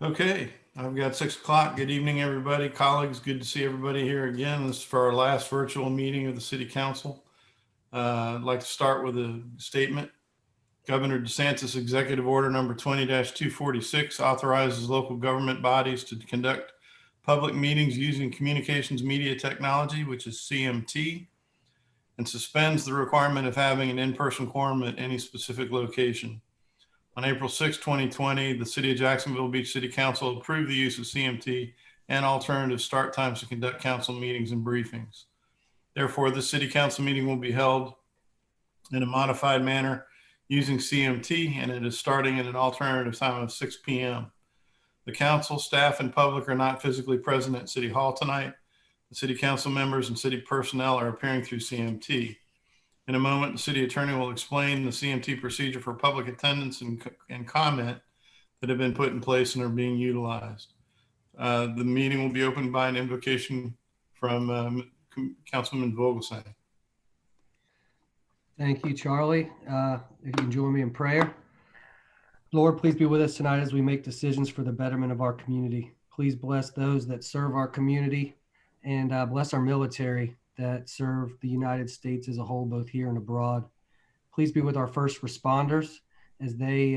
Okay, I've got 6 o'clock. Good evening, everybody. Colleagues, good to see everybody here again. This is for our last virtual meeting of the City Council. I'd like to start with a statement. Governor DeSantis Executive Order number 20-246 authorizes local government bodies to conduct public meetings using communications media technology, which is CMT, and suspends the requirement of having an in-person quorum at any specific location. On April 6, 2020, the City of Jacksonville Beach City Council approved the use of CMT and alternative start times to conduct council meetings and briefings. Therefore, the City Council meeting will be held in a modified manner using CMT, and it is starting at an alternative time of 6 p.m. The council, staff, and public are not physically present at City Hall tonight. The City Council members and city personnel are appearing through CMT. In a moment, the city attorney will explain the CMT procedure for public attendance and comment that have been put in place and are being utilized. The meeting will be opened by an invocation from Councilman Vogelsang. Thank you, Charlie. If you can join me in prayer. Lord, please be with us tonight as we make decisions for the betterment of our community. Please bless those that serve our community and bless our military that serve the United States as a whole, both here and abroad. Please be with our first responders as they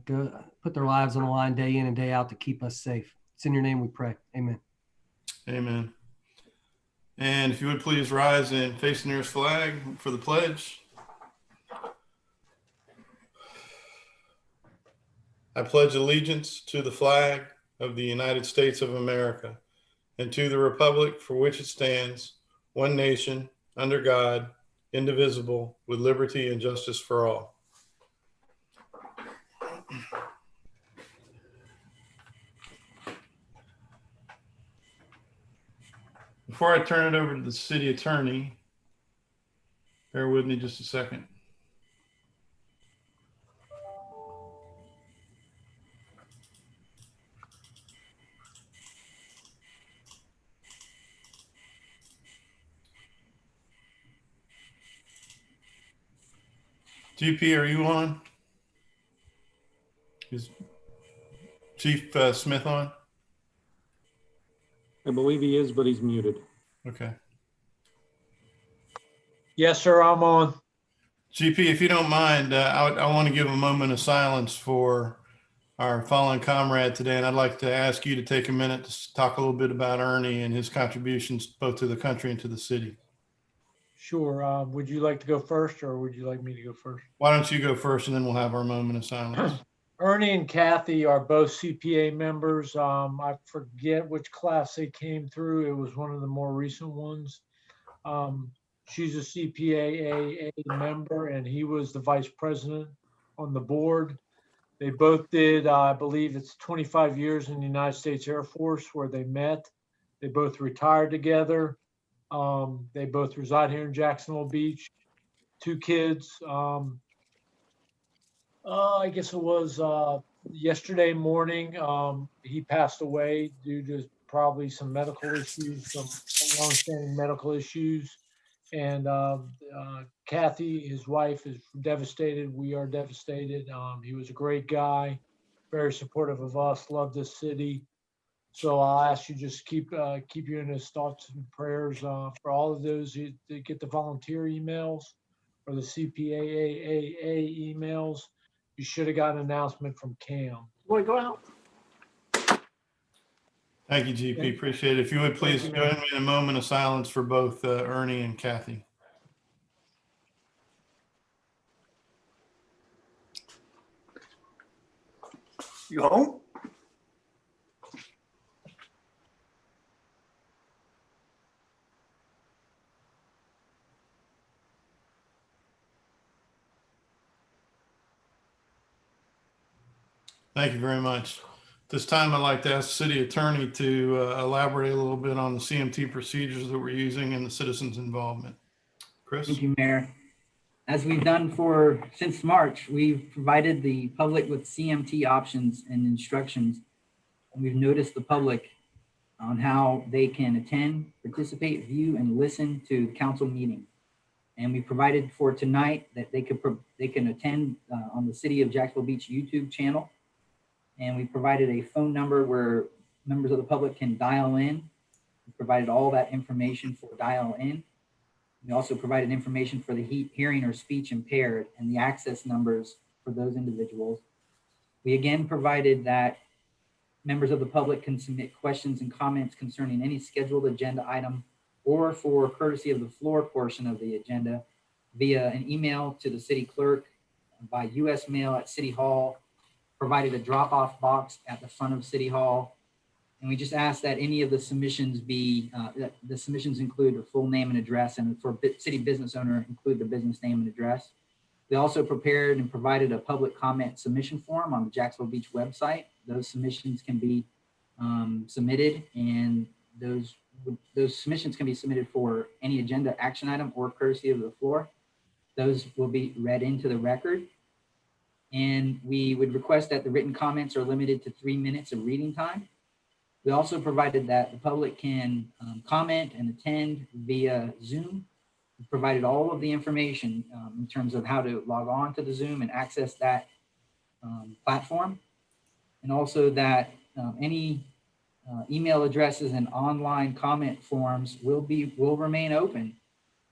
go put their lives on the line day in and day out to keep us safe. It's in your name we pray. Amen. Amen. And if you would please rise and face the nearest flag for the pledge. I pledge allegiance to the flag of the United States of America and to the republic for which it stands, one nation, under God, indivisible, with liberty and justice for all. Before I turn it over to the city attorney, bear with me just a second. GP, are you on? Is Chief Smith on? I believe he is, but he's muted. Okay. Yes, sir, I'm on. GP, if you don't mind, I want to give a moment of silence for our fallen comrade today, and I'd like to ask you to take a minute to talk a little bit about Ernie and his contributions both to the country and to the city. Sure. Would you like to go first or would you like me to go first? Why don't you go first and then we'll have our moment of silence. Ernie and Kathy are both CPA members. I forget which class they came through. It was one of the more recent ones. She's a CPAA member and he was the vice president on the board. They both did, I believe it's 25 years in the United States Air Force where they met. They both retired together. They both reside here in Jacksonville Beach. 2 kids. I guess it was yesterday morning. He passed away due to probably some medical issues, some long-standing medical issues. And Kathy, his wife, is devastated. We are devastated. He was a great guy, very supportive of us, loved this city. So I'll ask you just keep you in his thoughts and prayers for all of those who get the volunteer emails or the CPAA emails. You should have got an announcement from Cam. Boy, go out. Thank you, GP. Appreciate it. If you would please join me in a moment of silence for both Ernie and Kathy. You home? Thank you very much. This time I'd like to ask the city attorney to elaborate a little bit on the CMT procedures that we're using and the citizens' involvement. Chris? Thank you, Mayor. As we've done since March, we've provided the public with CMT options and instructions. And we've noticed the public on how they can attend, participate, view, and listen to council meetings. And we provided for tonight that they can attend on the City of Jacksonville Beach YouTube channel. and we provided a phone number where members of the public can dial in. We provided all that information for dial in. We also provided information for the hearing or speech impaired and the access numbers for those individuals. We again provided that members of the public can submit questions and comments concerning any scheduled agenda item or for courtesy of the floor portion of the agenda via an email to the city clerk, by US mail at City Hall, provided a drop-off box at the front of City Hall. And we just ask that any of the submissions be, that the submissions include a full name and address, and for city business owner, include the business name and address. We also prepared and provided a public comment submission form on the Jacksonville Beach website. Those submissions can be submitted, and those submissions can be submitted for any agenda action item or courtesy of the floor. Those will be read into the record. And we would request that the written comments are limited to 3 minutes of reading time. We also provided that the public can comment and attend via Zoom. We provided all of the information in terms of how to log on to the Zoom and access that platform. And also that any email addresses and online comment forms will remain open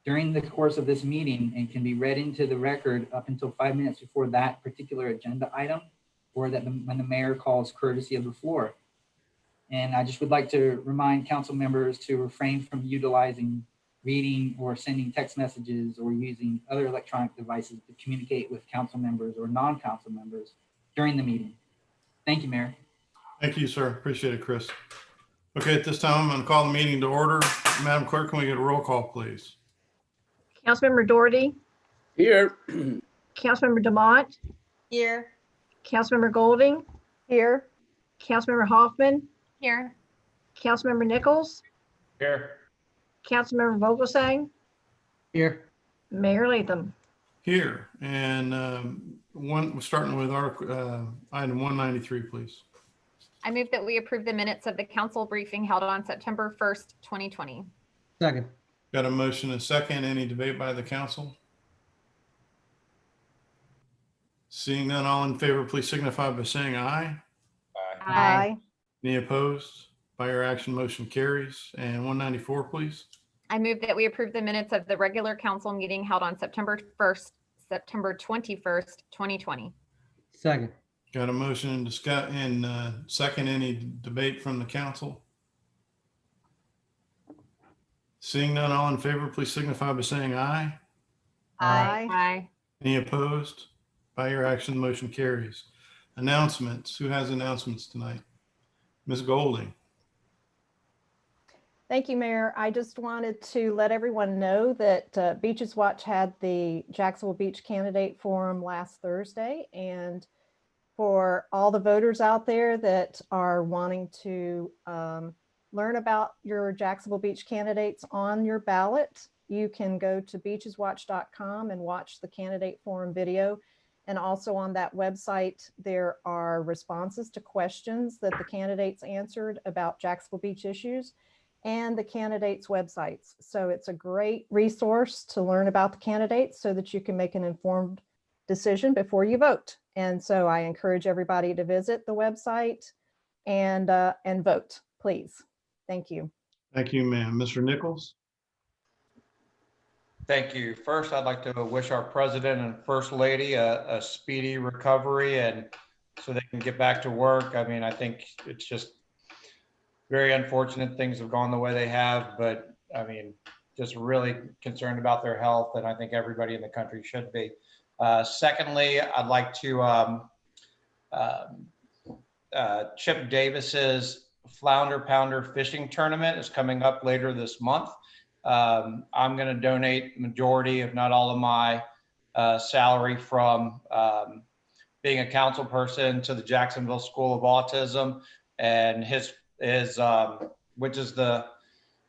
during the course of this meeting and can be read into the record up until 5 minutes before that particular agenda item, or that when the mayor calls courtesy of the floor. And I just would like to remind council members to refrain from utilizing reading or sending text messages or using other electronic devices to communicate with council members or non-council members during the meeting. Thank you, Mayor. Thank you, sir. Appreciate it, Chris. Okay, at this time, I'm going to call the meeting to order. Madam Clerk, can we get a roll call, please? Councilmember Doherty, Here. Councilmember Demott, Here. Councilmember Golding, Here. Councilmember Hoffman, Here. Councilmember Nichols, Here. Councilmember Vogelsang, Here. Mayor Latham. Here. And we're starting with item 193, please. I move that we approve the minutes of the council briefing held on September 1st, 2020. Second. Got a motion and a second. Any debate by the council? Seeing none, all in favor, please signify by saying aye. Aye. Any opposed? By your action, motion carries. And 194, please. I move that we approve the minutes of the regular council meeting held on September 21st, 2020. Second. Got a motion and second. Any debate from the council? Seeing none, all in favor, please signify by saying aye. Aye. Any opposed? By your action, the motion carries. Announcements. Who has announcements tonight? Ms. Golding. Thank you, Mayor. I just wanted to let everyone know that Beaches Watch had the Jacksonville Beach Candidate Forum last Thursday. And for all the voters out there that are wanting to learn about your Jacksonville Beach candidates on your ballot, you can go to beacheswatch.com and watch the candidate forum video. And also on that website, there are responses to questions that the candidates answered about Jacksonville Beach issues and the candidates' websites. So it's a great resource to learn about the candidates so that you can make an informed decision before you vote. And so I encourage everybody to visit the website and vote, please. Thank you. Thank you, ma'am. Mr. Nichols. Thank you. First, I'd like to wish our president and first lady a speedy recovery, and so they can get back to work. I mean, I think it's just very unfortunate things have gone the way they have, but I mean, just really concerned about their health, and I think everybody in the country should be. Secondly, I'd like to Chip Davis's Flounder Pounder fishing tournament is coming up later this month. I'm going to donate majority, if not all of my salary from being a council person to the Jacksonville School of Autism, and his which is the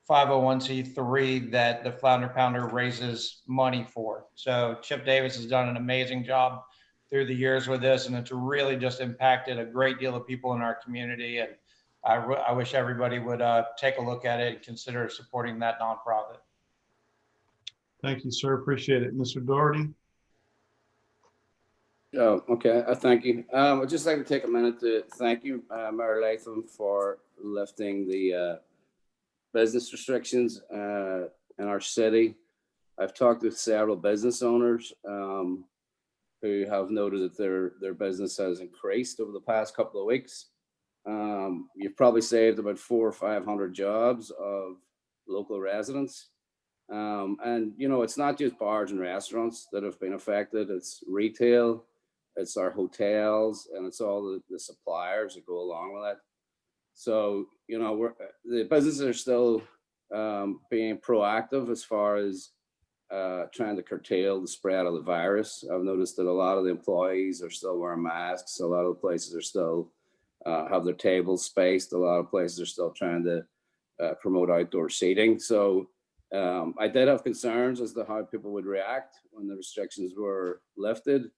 501c3 that the Flounder Pounder raises money for. So Chip Davis has done an amazing job through the years with this, and it's really just impacted a great deal of people in our community. And I wish everybody would take a look at it and consider supporting that nonprofit. Thank you, sir. Appreciate it. Mr. Doherty. Oh, okay. Thank you. I'd just like to take a minute to thank you, Mayor Latham, for lifting the business restrictions in our city. I've talked with several business owners who have noted that their business has increased over the past couple of weeks. You've probably saved about 400 or 500 jobs of local residents. And, you know, it's not just bars and restaurants that have been affected, it's retail, it's our hotels, and it's all the suppliers that go along with that. So, you know, the businesses are still being proactive as far as trying to curtail the spread of the virus. I've noticed that a lot of the employees are still wearing masks. A lot of the places are still have their tables spaced. A lot of places are still trying to promote outdoor seating. So I did have concerns as to how people would react when the restrictions were lifted.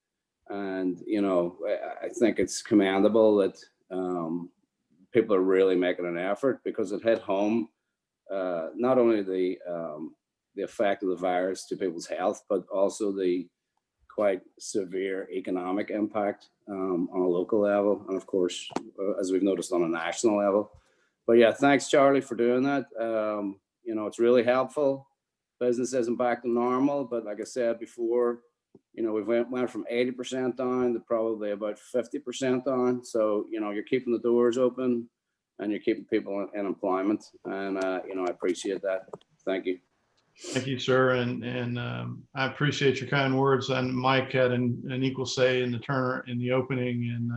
And, you know, I think it's commendable that people are really making an effort, because it hit home not only the effect of the virus to people's health, but also the quite severe economic impact on a local level. And of course, as we've noticed, on a national level. But yeah, thanks, Charlie, for doing that. You know, it's really helpful. Business isn't back to normal, but like I said before, you know, we went from 80% down to probably about 50% down. So, you know, you're keeping the doors open and you're keeping people in employment. And, you know, I appreciate that. Thank you. Thank you, sir. And I appreciate your kind words. And Mike had an equal say in the opening. And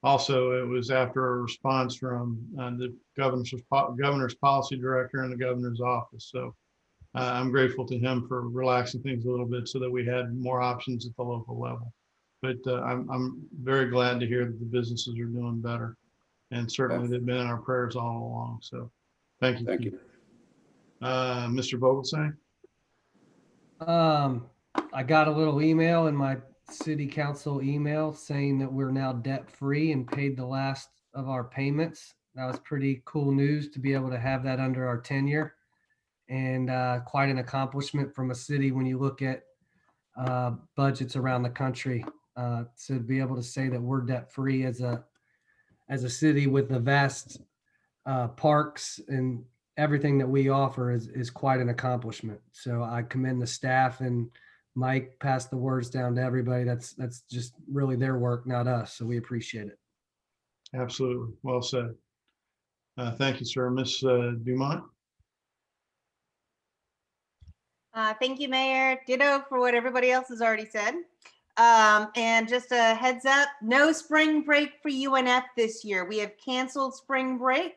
also it was after a response from the governor's policy director and the governor's office. So I'm grateful to him for relaxing things a little bit so that we had more options at the local level. But I'm very glad to hear that the businesses are doing better. And certainly they've been in our prayers all along. So thank you. Thank you. Mr. Vogelsang? I got a little email in my city council email saying that we're now debt free and paid the last of our payments. That was pretty cool news to be able to have that under our tenure, and quite an accomplishment from a city when you look at budgets around the country. So to be able to say that we're debt free as a city with the vast parks and everything that we offer is quite an accomplishment. So I commend the staff, and Mike passed the words down to everybody. That's just really their work, not us. So we appreciate it. Absolutely. Well said. Thank you, sir. Ms. Dumont? Thank you, Mayor. Ditto for what everybody else has already said. And just a heads up, no spring break for UNF this year. We have canceled spring break.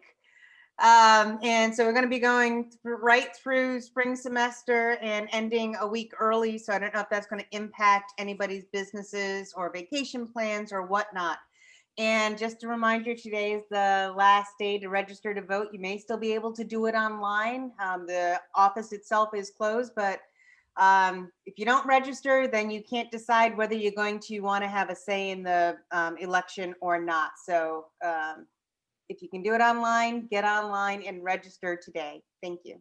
And so we're going to be going right through spring semester and ending a week early. So I don't know if that's going to impact anybody's businesses or vacation plans or whatnot. And just to remind you, today is the last day to register to vote. You may still be able to do it online. The office itself is closed, but if you don't register, then you can't decide whether you're going to want to have a say in the election or not. So if you can do it online, get online and register today. Thank you.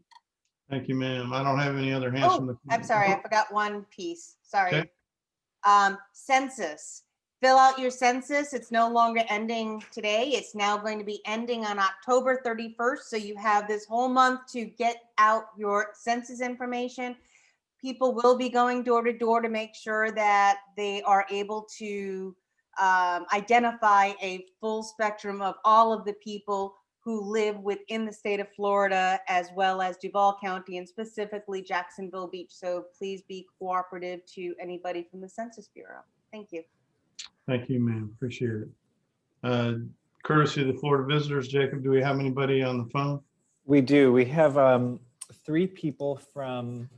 Thank you, ma'am. I don't have any other hands from the. I'm sorry, I forgot one piece. Sorry. Okay. Census. Fill out your census. It's no longer ending today. It's now going to be ending on October 31st. So you have this whole month to get out your census information. People will be going door to door to make sure that they are able to identify a full spectrum of all of the people who live within the state of Florida, as well as Duval County and specifically Jacksonville Beach. So please be cooperative to anybody from the Census Bureau. Thank you. Thank you, ma'am. Appreciate it. Courtesy of the Florida visitors, Jacob, do we have anybody on the phone? We do. We have 3 people from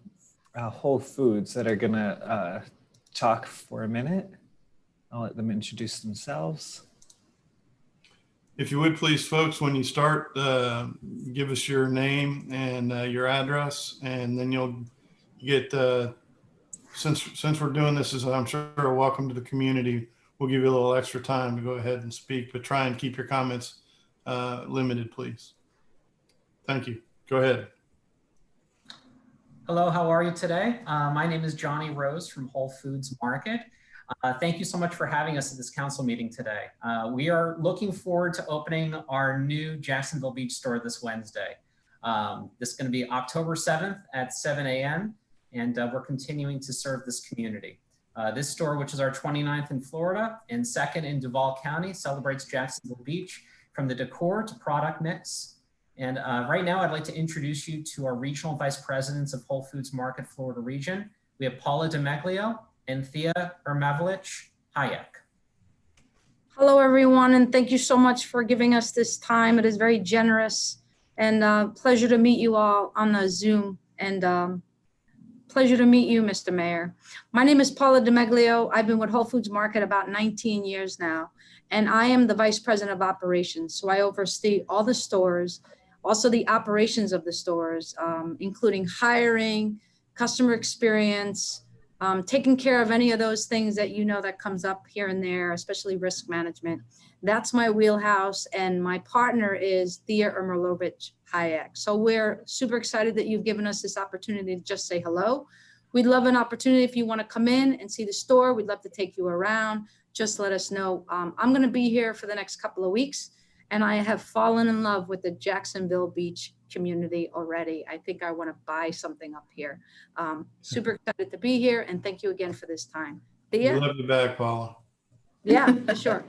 Whole Foods that are gonna talk for a minute. I'll let them introduce themselves. If you would please, folks, when you start, give us your name and your address, and then you'll get, since we're doing this, as I'm sure a welcome to the community, we'll give you a little extra time to go ahead and speak, but try and keep your comments limited, please. Thank you. Go ahead. Hello, how are you today? My name is Johnny Rose from Whole Foods Market. Thank you so much for having us at this council meeting today. We are looking forward to opening our new Jacksonville Beach store this Wednesday. This is going to be October 7th at 7 a.m. and we're continuing to serve this community. This store, which is our 29th in Florida and 2nd in Duval County, celebrates Jacksonville Beach from the decor to product mix. And right now, I'd like to introduce you to our regional vice presidents of Whole Foods Market Florida region. We have Paula DeMeglio and Thea Ermavlich Hayek. Hello, everyone, and thank you so much for giving us this time. It is very generous and pleasure to meet you all on the Zoom and pleasure to meet you, Mr. Mayor. My name is Paula DeMeglio. I've been with Whole Foods Market about 19 years now, and I am the Vice President of Operations. So I oversee all the stores, also the operations of the stores, including hiring, customer experience, taking care of any of those things that that comes up here and there, especially risk management. That's my wheelhouse, and my partner is Thea Ermavlich Hayek. So we're super excited that you've given us this opportunity to just say hello. We'd love an opportunity if you want to come in and see the store. We'd love to take you around. Just let us know. I'm going to be here for the next couple of weeks, and I have fallen in love with the Jacksonville Beach community already. I think I want to buy something up here. Super excited to be here, and thank you again for this time. Thea? We love you back, Paula. Yeah, sure.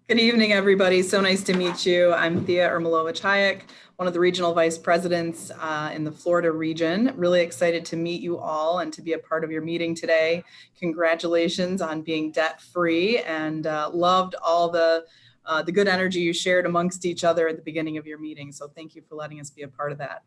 Good evening, everybody. So nice to meet you. I'm Thea Ermavlich Hayek, one of the regional vice presidents in the Florida region. Really excited to meet you all and to be a part of your meeting today. Congratulations on being debt-free, and loved all the good energy you shared amongst each other at the beginning of your meeting. So thank you for letting us be a part of that.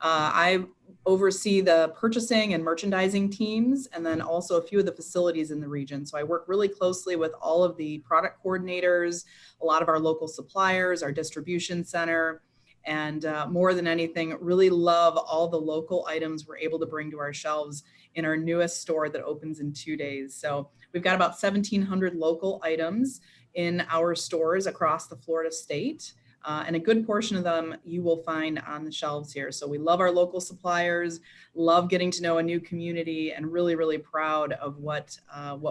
I oversee the purchasing and merchandising teams, and then also a few of the facilities in the region. So I work really closely with all of the product coordinators, a lot of our local suppliers, our distribution center, and more than anything, really love all the local items we're able to bring to our shelves in our newest store that opens in 2 days. So we've got about 1,700 local items in our stores across the Florida state. And a good portion of them you will find on the shelves here. So we love our local suppliers, love getting to know a new community, and really, really proud of what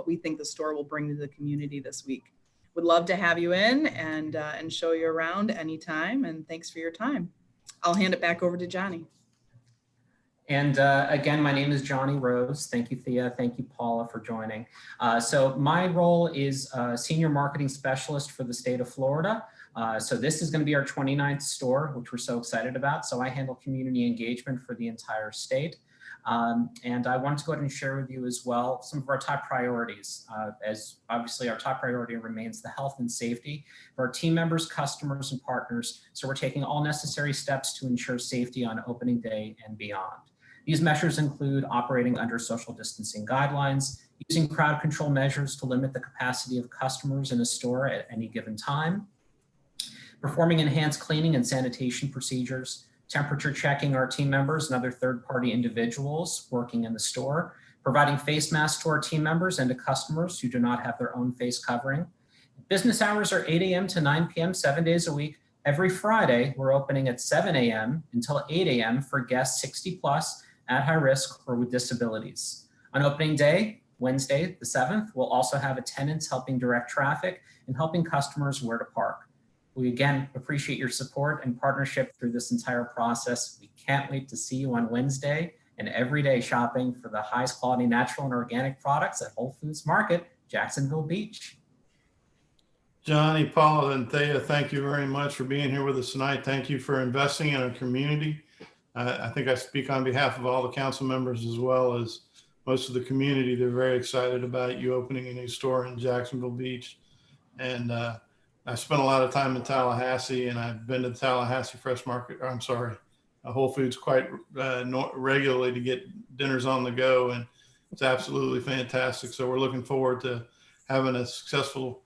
we think the store will bring to the community this week. Would love to have you in and show you around anytime. And thanks for your time. I'll hand it back over to Johnny. And again, my name is Johnny Rose. Thank you, Thea. Thank you, Paula, for joining. So my role is Senior Marketing Specialist for the state of Florida. So this is going to be our 29th store, which we're so excited about. So I handle community engagement for the entire state. And I wanted to go ahead and share with you as well some of our top priorities, as obviously our top priority remains the health and safety of our team members, customers, and partners. So we're taking all necessary steps to ensure safety on opening day and beyond. These measures include operating under social distancing guidelines, using crowd control measures to limit the capacity of customers in a store at any given time, performing enhanced cleaning and sanitation procedures, temperature checking our team members and other third-party individuals working in the store, providing face masks to our team members and to customers who do not have their own face covering. Business hours are 8 a.m. to 9 p.m. 7 days a week. Every Friday, we're opening at 7 a.m. until 8 a.m. for guests 60 plus, at high risk, or with disabilities. On opening day, Wednesday, the 7th, we'll also have attendants helping direct traffic and helping customers where to park. We again appreciate your support and partnership through this entire process. We can't wait to see you on Wednesday and every day shopping for the highest quality natural and organic products at Whole Foods Market, Jacksonville Beach. Johnny, Paula, and Thea, thank you very much for being here with us tonight. Thank you for investing in our community. I think I speak on behalf of all the council members as well as most of the community. They're very excited about you opening a new store in Jacksonville Beach. And I spent a lot of time in Tallahassee, and I've been to the Tallahassee Fresh Market, I'm sorry, Whole Foods quite regularly to get dinners on the go. And it's absolutely fantastic. So we're looking forward to having a successful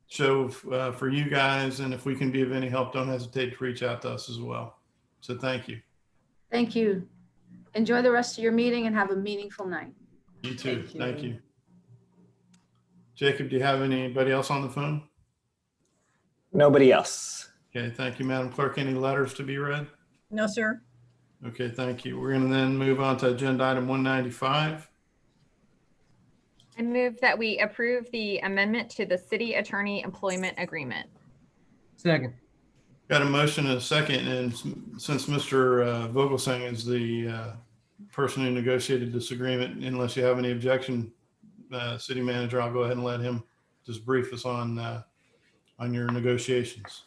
show for you guys. And if we can be of any help, don't hesitate to reach out to us as well. So thank you. Thank you. Enjoy the rest of your meeting and have a meaningful night. You too. Thank you. Jacob, do you have anybody else on the phone? Nobody else. Okay, thank you, Madam Clerk. Any letters to be read? No, sir. Okay, thank you. We're going to then move on to agenda item 195. I move that we approve the amendment to the city attorney employment agreement. Second. Got a motion and a second, and since Mr. Vogelsang is the person who negotiated this agreement, unless you have any objection, city manager, I'll go ahead and let him just brief us on your negotiations.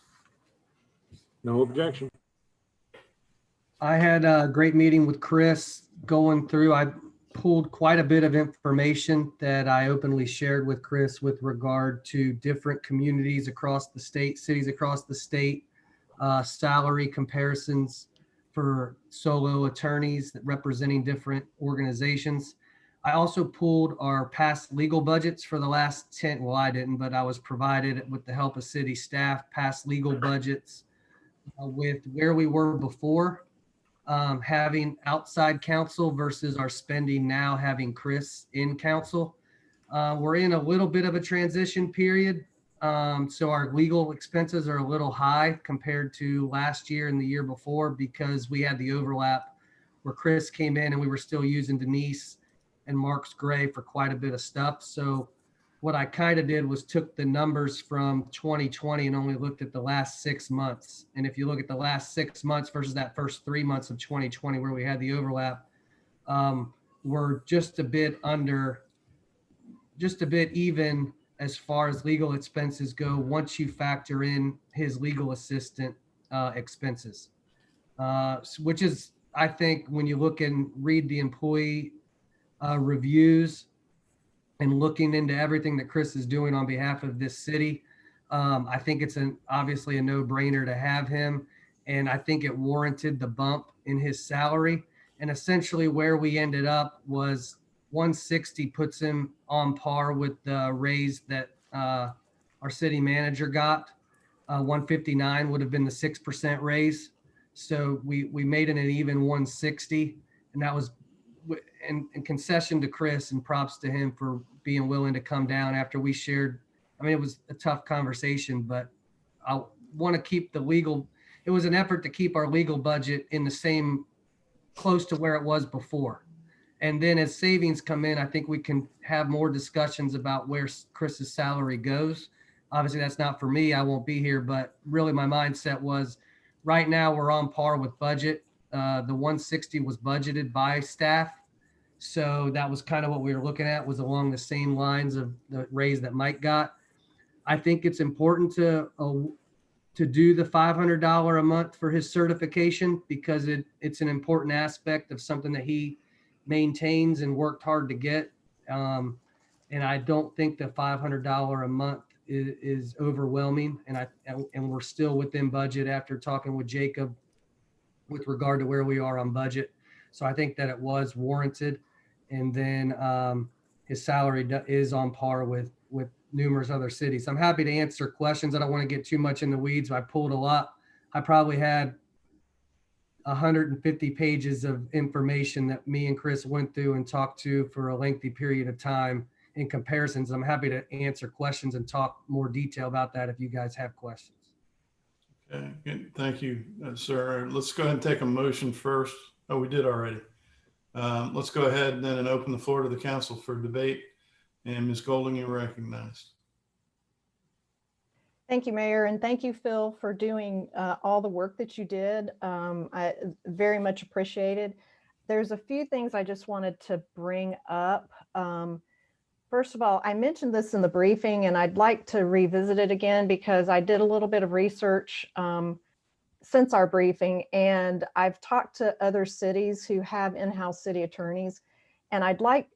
No objection. I had a great meeting with Chris going through. I pulled quite a bit of information that I openly shared with Chris with regard to different communities across the state, cities across the state, salary comparisons for solo attorneys representing different organizations. I also pulled our past legal budgets for the last 10, well, I didn't, but I was provided with the help of city staff, past legal budgets with where we were before. Having outside counsel versus our spending now having Chris in counsel. We're in a little bit of a transition period. So our legal expenses are a little high compared to last year and the year before because we had the overlap where Chris came in and we were still using Denise and Mark's Gray for quite a bit of stuff. So what I kind of did was took the numbers from 2020 and only looked at the last 6 months. And if you look at the last 6 months versus that first 3 months of 2020 where we had the overlap, we're just a bit even as far as legal expenses go once you factor in his legal assistant expenses, which is, I think, when you look and read the employee reviews, and looking into everything that Chris is doing on behalf of this city, I think it's obviously a no-brainer to have him. And I think it warranted the bump in his salary. And essentially where we ended up was 160 puts him on par with the raise that our city manager got. 159 would have been the 6% raise. So we made it an even 160. And that was in concession to Chris, and props to him for being willing to come down after we shared. I mean, it was a tough conversation, but I want to keep it was an effort to keep our legal budget in the same, close to where it was before. And then as savings come in, I think we can have more discussions about where Chris's salary goes. Obviously that's not for me, I won't be here, but really my mindset was right now we're on par with budget. The 160 was budgeted by staff. So that was kind of what we were looking at, was along the same lines of the raise that Mike got. I think it's important to do the $500 a month for his certification because it's an important aspect of something that he maintains and worked hard to get. And I don't think the $500 a month is overwhelming. And we're still within budget after talking with Jacob with regard to where we are on budget. So I think that it was warranted. And then his salary is on par with numerous other cities. I'm happy to answer questions. I don't want to get too much in the weeds. I pulled a lot. I probably had 150 pages of information that me and Chris went through and talked to for a lengthy period of time in comparisons. I'm happy to answer questions and talk more detail about that if you guys have questions. Okay, good. Thank you, sir. Let's go ahead and take a motion first. Oh, we did already. Let's go ahead then and open the floor to the council for debate. And Ms. Golding, you're recognized. Thank you, Mayor, and thank you, Phil, for doing all the work that you did. I very much appreciated. There's a few things I just wanted to bring up. First of all, I mentioned this in the briefing, and I'd like to revisit it again because I did a little bit of research since our briefing, and I've talked to other cities who have in-house city attorneys, and I'd like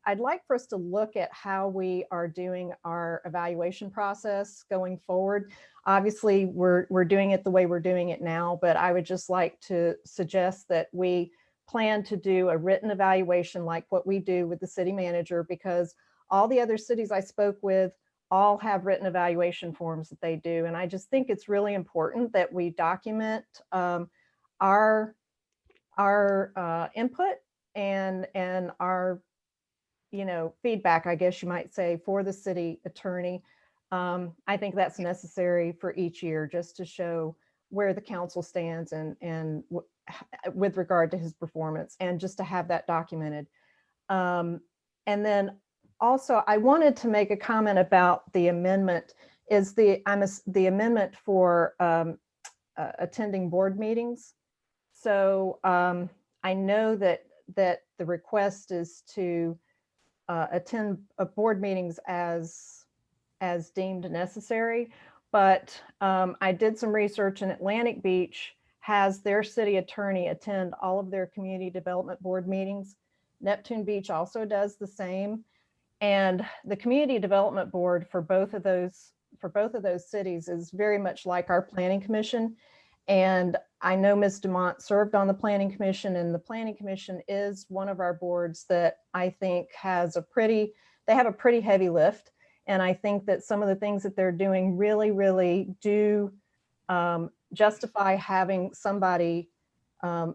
for us to look at how we are doing our evaluation process going forward. Obviously, we're doing it the way we're doing it now, but I would just like to suggest that we plan to do a written evaluation like what we do with the city manager, because all the other cities I spoke with all have written evaluation forms that they do. And I just think it's really important that we document our input and our, feedback, I guess you might say, for the city attorney. I think that's necessary for each year just to show where the council stands and with regard to his performance, and just to have that documented. And then also, I wanted to make a comment about the amendment is the amendment for attending board meetings. So I know that the request is to attend board meetings as deemed necessary. But I did some research, and Atlantic Beach has their city attorney attend all of their community development board meetings. Neptune Beach also does the same. And the community development board for both of those cities is very much like our planning commission. And I know Ms. Dumont served on the planning commission, and the planning commission is one of our boards that I think has they have a pretty heavy lift. And I think that some of the things that they're doing really, really do justify having somebody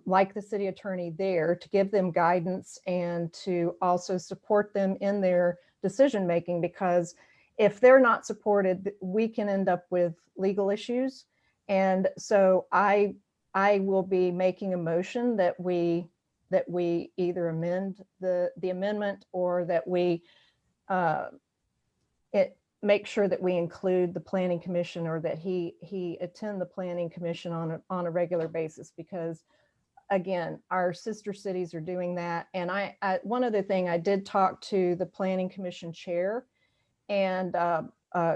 like the city attorney there to give them guidance and to also support them in their decision making, because if they're not supported, we can end up with legal issues. And so I will be making a motion that we either amend the amendment, or that we make sure that we include the planning commission, or that he attend the planning commission on a regular basis, because again, our sister cities are doing that. And one other thing, I did talk to the planning commission chair, and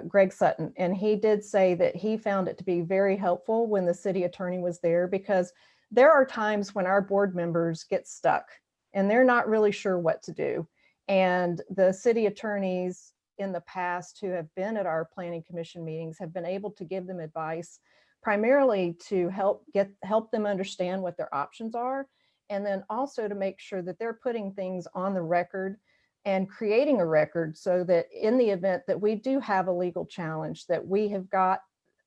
Greg Sutton, and he did say that he found it to be very helpful when the city attorney was there, because there are times when our board members get stuck and they're not really sure what to do. And the city attorneys in the past who have been at our planning commission meetings have been able to give them advice, primarily to help them understand what their options are, and then also to make sure that they're putting things on the record and creating a record, so that in the event that we do have a legal challenge, that we have got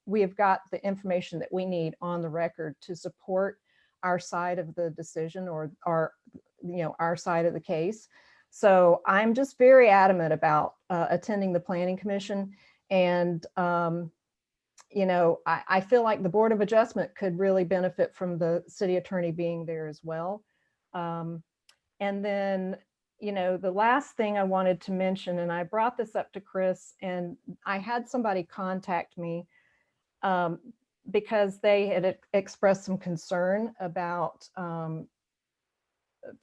the information that we need on the record to support our side of the decision, or our side of the case. So I'm just very adamant about attending the planning commission. And I feel like the Board of Adjustment could really benefit from the city attorney being there as well. And then, the last thing I wanted to mention, and I brought this up to Chris, and I had somebody contact me because they had expressed some concern about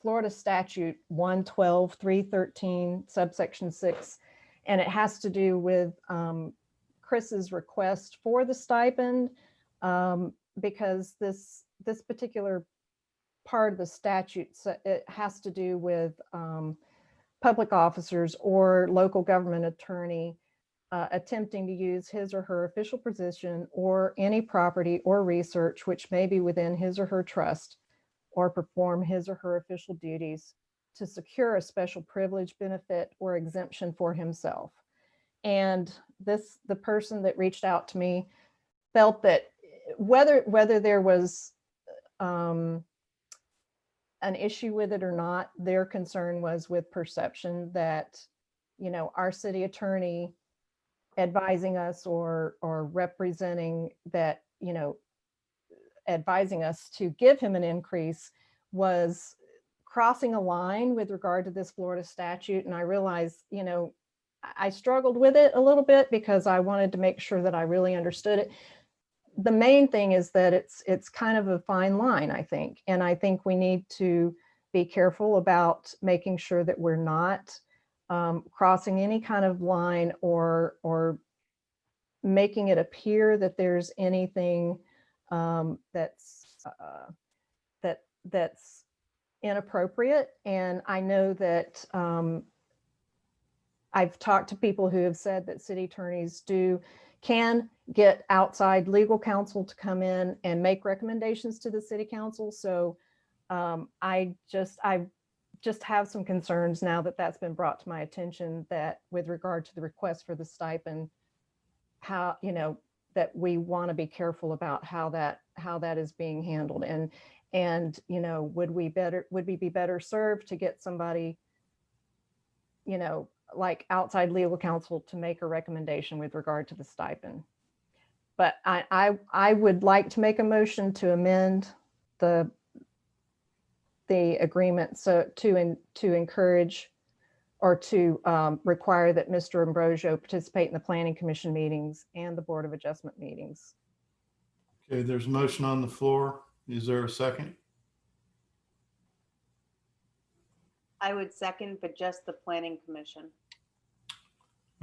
Florida statute 112.313 subsection 6. And it has to do with Chris's request for the stipend, because this particular part of the statute, it has to do with public officers or local government attorney attempting to use his or her official position or any property or research which may be within his or her trust, or perform his or her official duties to secure a special privilege, benefit, or exemption for himself. And the person that reached out to me felt that whether there was an issue with it or not, their concern was with perception that, our city attorney advising us or representing that, advising us to give him an increase was crossing a line with regard to this Florida statute. And I realized, I struggled with it a little bit because I wanted to make sure that I really understood it. The main thing is that it's kind of a fine line, I think. And I think we need to be careful about making sure that we're not crossing any kind of line or making it appear that there's anything that's inappropriate. And I know that I've talked to people who have said that city attorneys can get outside legal counsel to come in and make recommendations to the city council. So I just have some concerns now that that's been brought to my attention, that with regard to the request for the stipend, how, that we want to be careful about how that is being handled. And would we be better served to get somebody, like outside legal counsel to make a recommendation with regard to the stipend. But I would like to make a motion to amend the agreement so to encourage or to require that Mr. Ambrosio participate in the Planning Commission meetings and the Board of Adjustment meetings. Okay, there's a motion on the floor. Is there a second? I would second, but just the planning commission.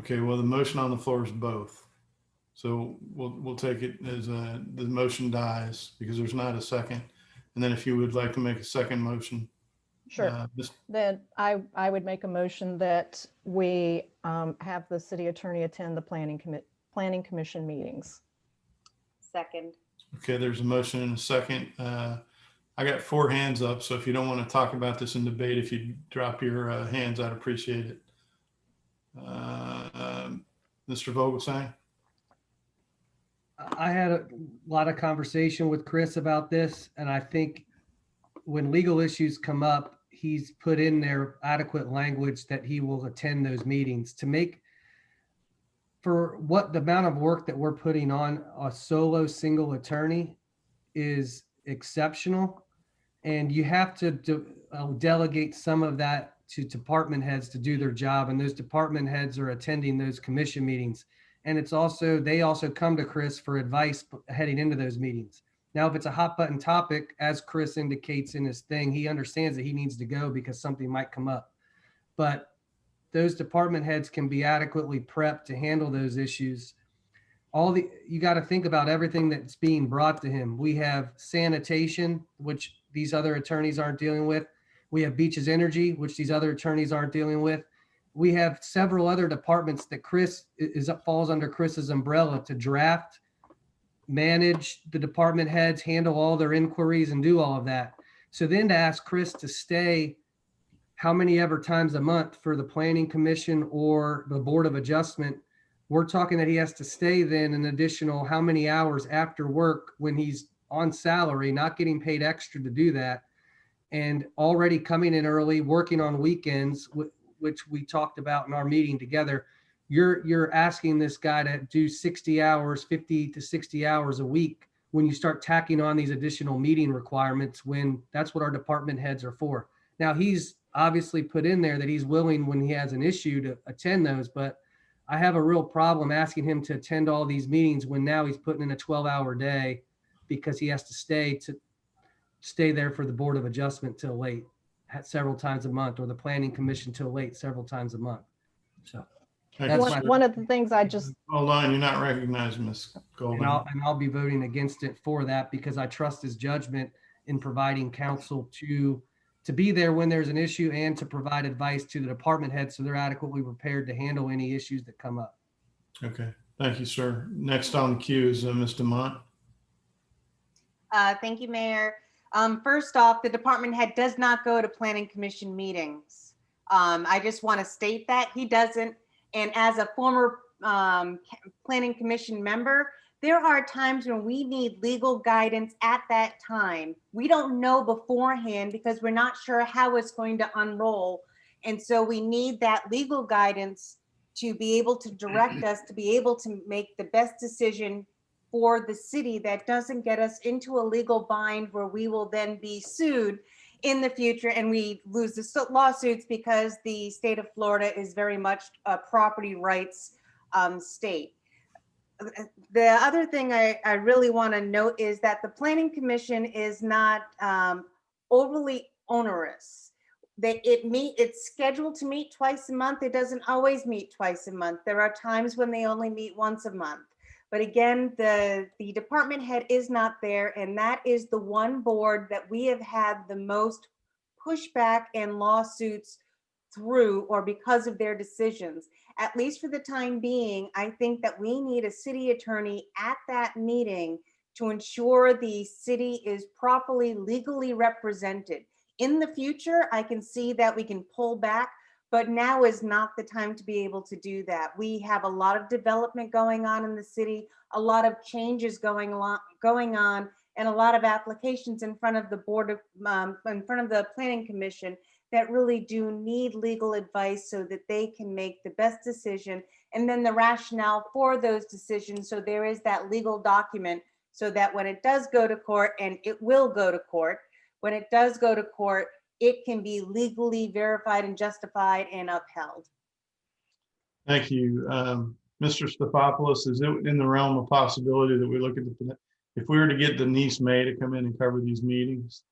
Okay, well, the motion on the floor is both. So we'll take it as the motion dies because there's not a second. And then if you would like to make a second motion. Sure. Then I would make a motion that we have the city attorney attend the planning commission meetings. Second. Okay, there's a motion and a second. I got 4 hands up, so if you don't want to talk about this in debate, if you drop your hands, I'd appreciate it. Mr. Vogelsang? I had a lot of conversation with Chris about this, and I think when legal issues come up, he's put in there adequate language that he will attend those meetings to make, for what the amount of work that we're putting on a solo single attorney is exceptional. And you have to delegate some of that to department heads to do their job. And those department heads are attending those commission meetings. And it's also, they also come to Chris for advice heading into those meetings. Now, if it's a hot button topic, as Chris indicates in his thing, he understands that he needs to go because something might come up. But those department heads can be adequately prepped to handle those issues. You got to think about everything that's being brought to him. We have sanitation, which these other attorneys aren't dealing with. We have Beaches Energy, which these other attorneys aren't dealing with. We have several other departments that falls under Chris's umbrella to draft, manage the department heads, handle all their inquiries and do all of that. So then to ask Chris to stay how many ever times a month for the planning commission or the board of adjustment, we're talking that he has to stay then an additional how many hours after work when he's on salary, not getting paid extra to do that, and already coming in early, working on weekends, which we talked about in our meeting together. You're asking this guy to do 60 hours, 50 to 60 hours a week when you start tacking on these additional meeting requirements, when that's what our department heads are for. Now, he's obviously put in there that he's willing when he has an issue to attend those, but I have a real problem asking him to attend all these meetings when now he's putting in a 12-hour day because he has to stay there for the Board of Adjustment till late several times a month, or the Planning Commission till late several times a month. So that's one of the things I just hold on. You're not recognized, Ms. Golden. And I'll be voting against it for that because I trust his judgment in providing counsel to be there when there's an issue and to provide advice to the department heads so they're adequately prepared to handle any issues that come up. Okay, thank you, sir. Next on the queue is Ms. Demont. Thank you, Mayor. First off, the department head does not go to planning commission meetings. I just want to state that he doesn't. And as a former planning commission member, there are times when we need legal guidance at that time. We don't know beforehand because we're not sure how it's going to unroll. And so we need that legal guidance to be able to direct us to be able to make the best decision for the city that doesn't get us into a legal bind where we will then be sued in the future and we lose the lawsuits because the state of Florida is very much a property rights state. The other thing I really want to note is that the Planning is not overly onerous. It's scheduled to meet twice a month. It doesn't always meet twice a month. There are times when they only meet once a month. But again, the department head is not there, and that is the one board that we have had the most pushback and lawsuits through or because of their decisions. At least for the time being, I think that we need a city attorney at that meeting to ensure the city is properly legally represented. In the future, I can see that we can pull back, but now is not the time to be able to do that. We have a lot of development going on in the city, a lot of changes going on, and a lot of applications in front of the board of, in front of the planning commission that really do need legal advice so that they can make the best decision and then the rationale for those decisions. So there is that legal document so that when it does go to court, and it will go to court, when it does go to court, it can be legally verified and justified and upheld. Thank you. Mr. Stefopoulos, is it in the realm of possibility that we look at if we were to get Denise May to come in and cover these meetings,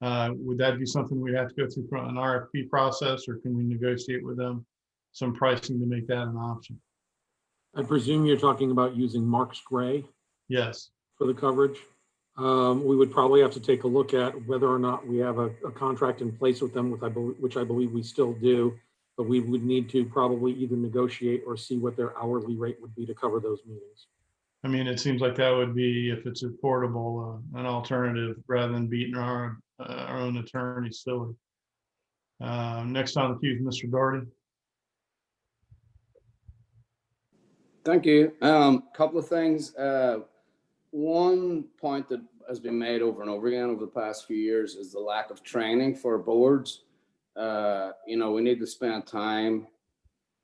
would that be something we have to go through an RFP process, or can we negotiate with them some pricing to make that an option? I presume you're talking about using Marks Gray Yes. for the coverage. We would probably have to take a look at whether or not we have a contract in place with them, which I believe we still do, but we would need to probably either negotiate or see what their hourly rate would be to cover those meetings. I mean, it seems like that would be, if it's affordable, an alternative rather than beating our own attorney silly. Next on the queue is Mr. Doherty. Thank you. Couple of things. One point that has been made over and over again over the past few years is the lack of training for boards. You know, we need to spend time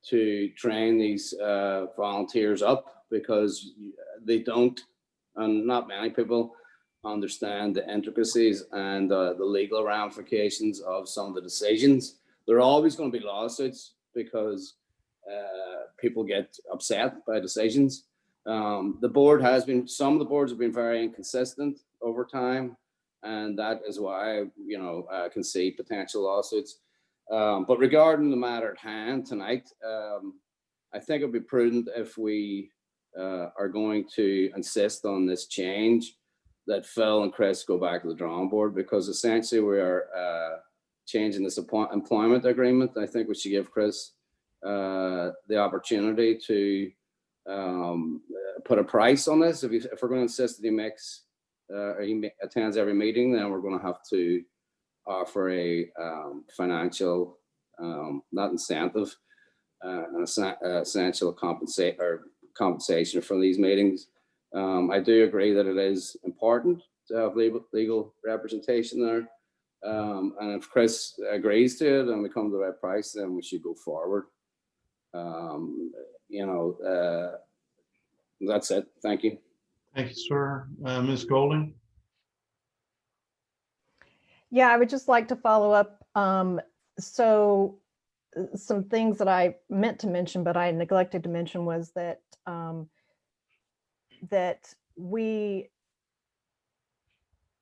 to train these volunteers up, because they don't, and not many people understand the intricacies and the legal ramifications of some of the decisions. There are always going to be lawsuits because people get upset by decisions. The board has been, some of the boards have been very inconsistent over time, and that is why, you know, I can see potential lawsuits. But regarding the matter at hand tonight, I think it would be prudent if we are going to insist on this change, that Phil and Chris go back to the drawing board, because essentially we are changing this employment agreement. I think we should give Chris the opportunity to put a price on this. If we're going to insist that he makes or he attends every meeting, then we're going to have to offer a financial, not incentive, an essential compensation for these meetings. I do agree that it is important to have legal representation there. And if Chris agrees to it and we come to the right price, then we should go forward. You know, that's it. Thank you. Thank you, sir. Ms. Golding. Yeah, I would just like to follow up. So some things that I meant to mention, but I neglected to mention, was that that we,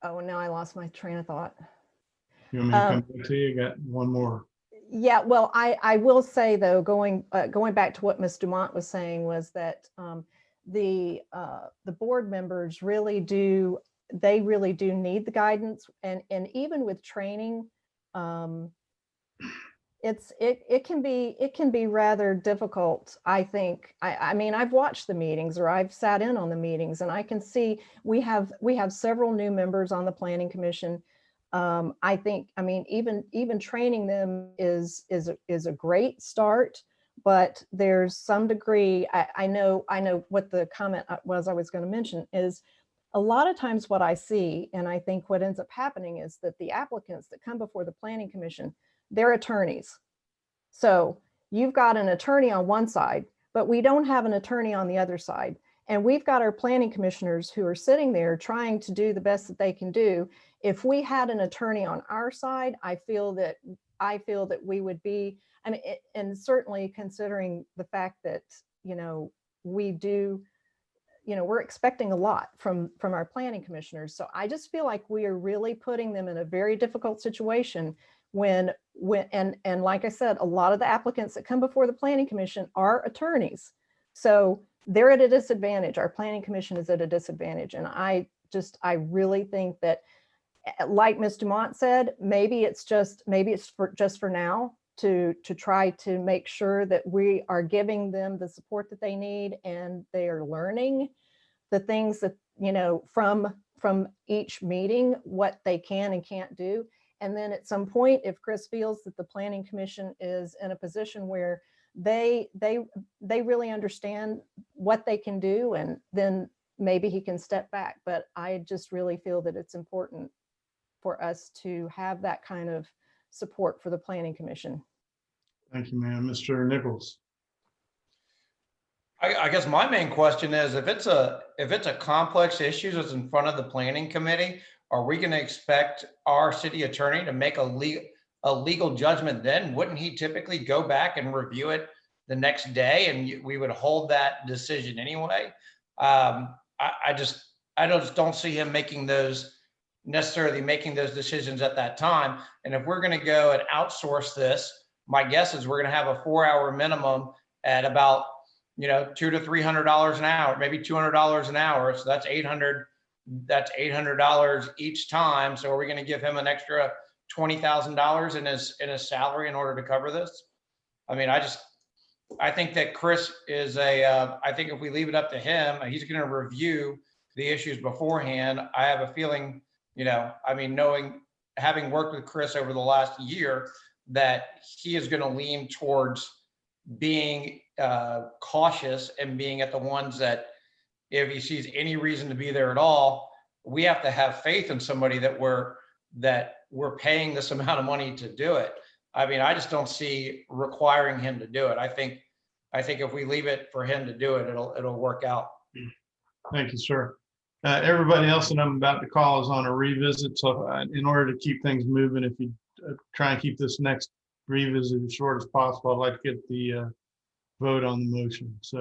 oh, now I lost my train of thought. You want me to come back to you? Got one more. Yeah, well, I will say though, going back to what Ms. Dumont was saying, was that the board members really do, they really do need the guidance, and even with training, it can be rather difficult, I think. I mean, I've watched the meetings, or I've sat in on the meetings, and I can see we have several new members on the Planning Commission. I think, I mean, even training them is a great start, but there's some degree, I know what the comment was I was going to mention is, a lot of times what I see, and I think what ends up happening, is that the applicants that come before the Planning Commission, they're attorneys. So you've got an attorney on one side, but we don't have an attorney on the other side. And we've got our planning commissioners who are sitting there trying to do the best that they can do. If we had an attorney on our side, I feel that we would be, I mean, and certainly considering the fact that, you know, we do, you know, we're expecting a lot from our planning commissioners. So I just feel like we are really putting them in a very difficult situation when and like I said, a lot of the applicants that come before the Planning Commission are attorneys. So they're at a disadvantage. Our Planning Commission is at a disadvantage. And I really think that, like Ms. Dumont said, maybe it's for now to try to make sure that we are giving them the support that they need, and they are learning the things that, you know, from each meeting, what they can and can't do. And then at some point, if Chris feels that the Planning Commission is in a position where they really understand what they can do, and then maybe he can step back. But I just really feel that it's important for us to have that kind of support for the Planning Commission. Thank you, ma'am. Mr. Nichols. I guess my main question is, if it's a complex issue that's in front of the planning committee, are we going to expect our city attorney to make a a legal judgment then, wouldn't he typically go back and review it the next day and we would hold that decision anyway? I just don't see him necessarily making those decisions at that time. And if we're going to go and outsource this, my guess is we're going to have a 4-hour minimum at about, $200 to $300 an hour, maybe $200 an hour. So that's $800 each time. So are we going to give him an extra $20,000 in his salary in order to cover this? I mean, I think that Chris is I think if we leave it up to him, he's going to review the issues beforehand. I have a feeling, having worked with Chris over the last year, that he is going to lean towards being cautious and being at the ones that if he sees any reason to be there at all, we have to have faith in somebody that we're paying this amount of money to do it. I mean, I just don't see requiring him to do it. I think if we leave it for him to do it, it'll work out. Thank you, sir. Everybody else that I'm about to call is on a revisit. So in order to keep things moving, if you try and keep this next revisit as short as possible, I'd like to get the vote on the motion. So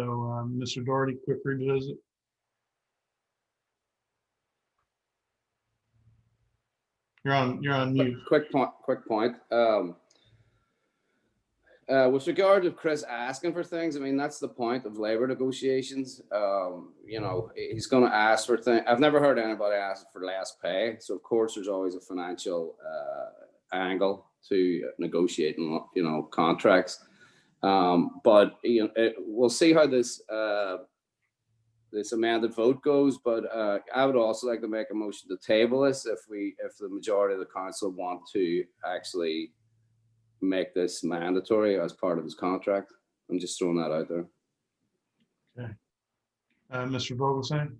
Mr. Doherty, quick revisit. You're on mute. Quick point. With regard to Chris asking for things, I mean, that's the point of labor negotiations. He's going to ask for things. I've never heard anybody ask for less pay. So of course there's always a financial angle to negotiating, contracts. But we'll see how this amended vote goes. But I would also like to make a motion to table this if the majority of the council want to actually make this mandatory as part of his contract. I'm just throwing that out there. Okay. Mr. Vogelsang?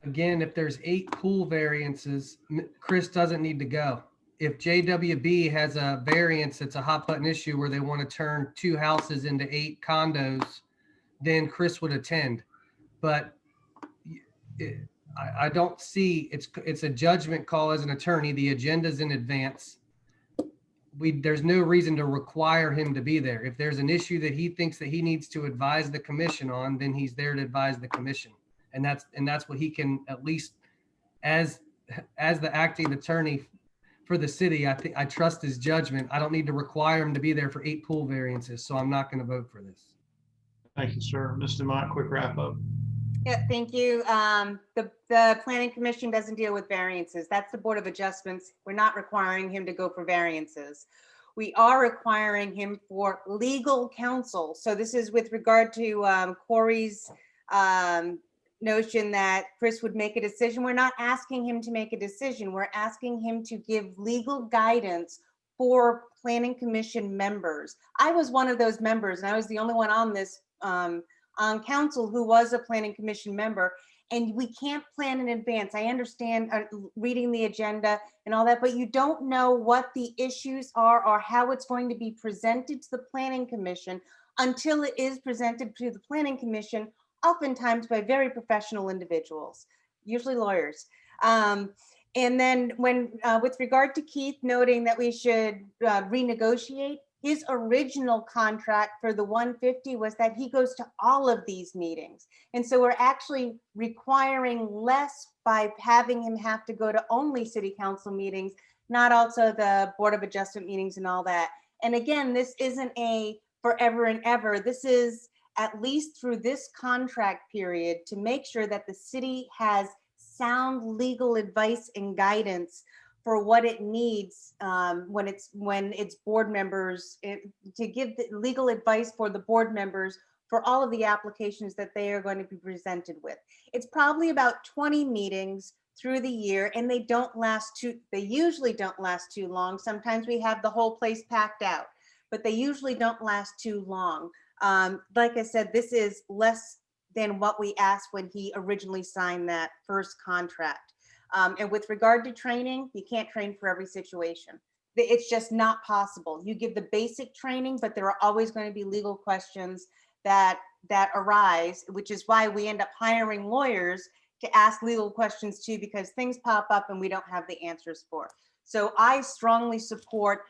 Again, if there's 8 pool variances, Chris doesn't need to go. If JWB has a variance, it's a hot button issue where they want to turn 2 houses into 8 condos, then Chris would attend. But I don't see, it's a judgment call as an attorney. The agenda's in advance. There's no reason to require him to be there. If there's an issue that he thinks that he needs to advise the commission on, then he's there to advise the commission. And that's what he can, at least as the acting attorney for the city, I trust his judgment. I don't need to require him to be there for 8 pool variances. So I'm not going to vote for this. Thank you, sir. Mr. Mott, quick wrap up. Yeah, thank you. The Planning Commission doesn't deal with variances. That's the Board of Adjustments. We're not requiring him to go for variances. We are requiring him for legal counsel. So this is with regard to Corey's notion that Chris would make a decision. We're not asking him to make a decision. We're asking him to give legal guidance for Planning Commission members. I was one of those members, and I was the only one on this on council who was a Planning Commission member, and we can't plan in advance. I understand reading the agenda and all that, but you don't know what the issues are or how it's going to be presented to the Planning Commission until it is presented to the Planning Commission, oftentimes by very professional individuals, usually lawyers. And then when, with regard to Keith noting that we should renegotiate, his original contract for the 150 was that he goes to all of these meetings. And so we're actually requiring less by having him have to go to only city council meetings, not also the Board of Adjustment meetings and all that. And again, this isn't a forever and ever. This is at least through this contract period to make sure that the city has sound legal advice and guidance for what it needs when its board members, to give the legal advice for the board members for all of the applications that they are going to be presented with. It's probably about 20 meetings through the year, and they usually don't last too long. Sometimes we have the whole place packed out, but they usually don't last too long. Like I said, this is less than what we asked when he originally signed that first contract. And with regard to training, you can't train for every situation. It's just not possible. You give the basic training, but there are always going to be legal questions that arise, which is why we end up hiring lawyers to ask legal questions too, because things pop up and we don't have the answers for. So I strongly support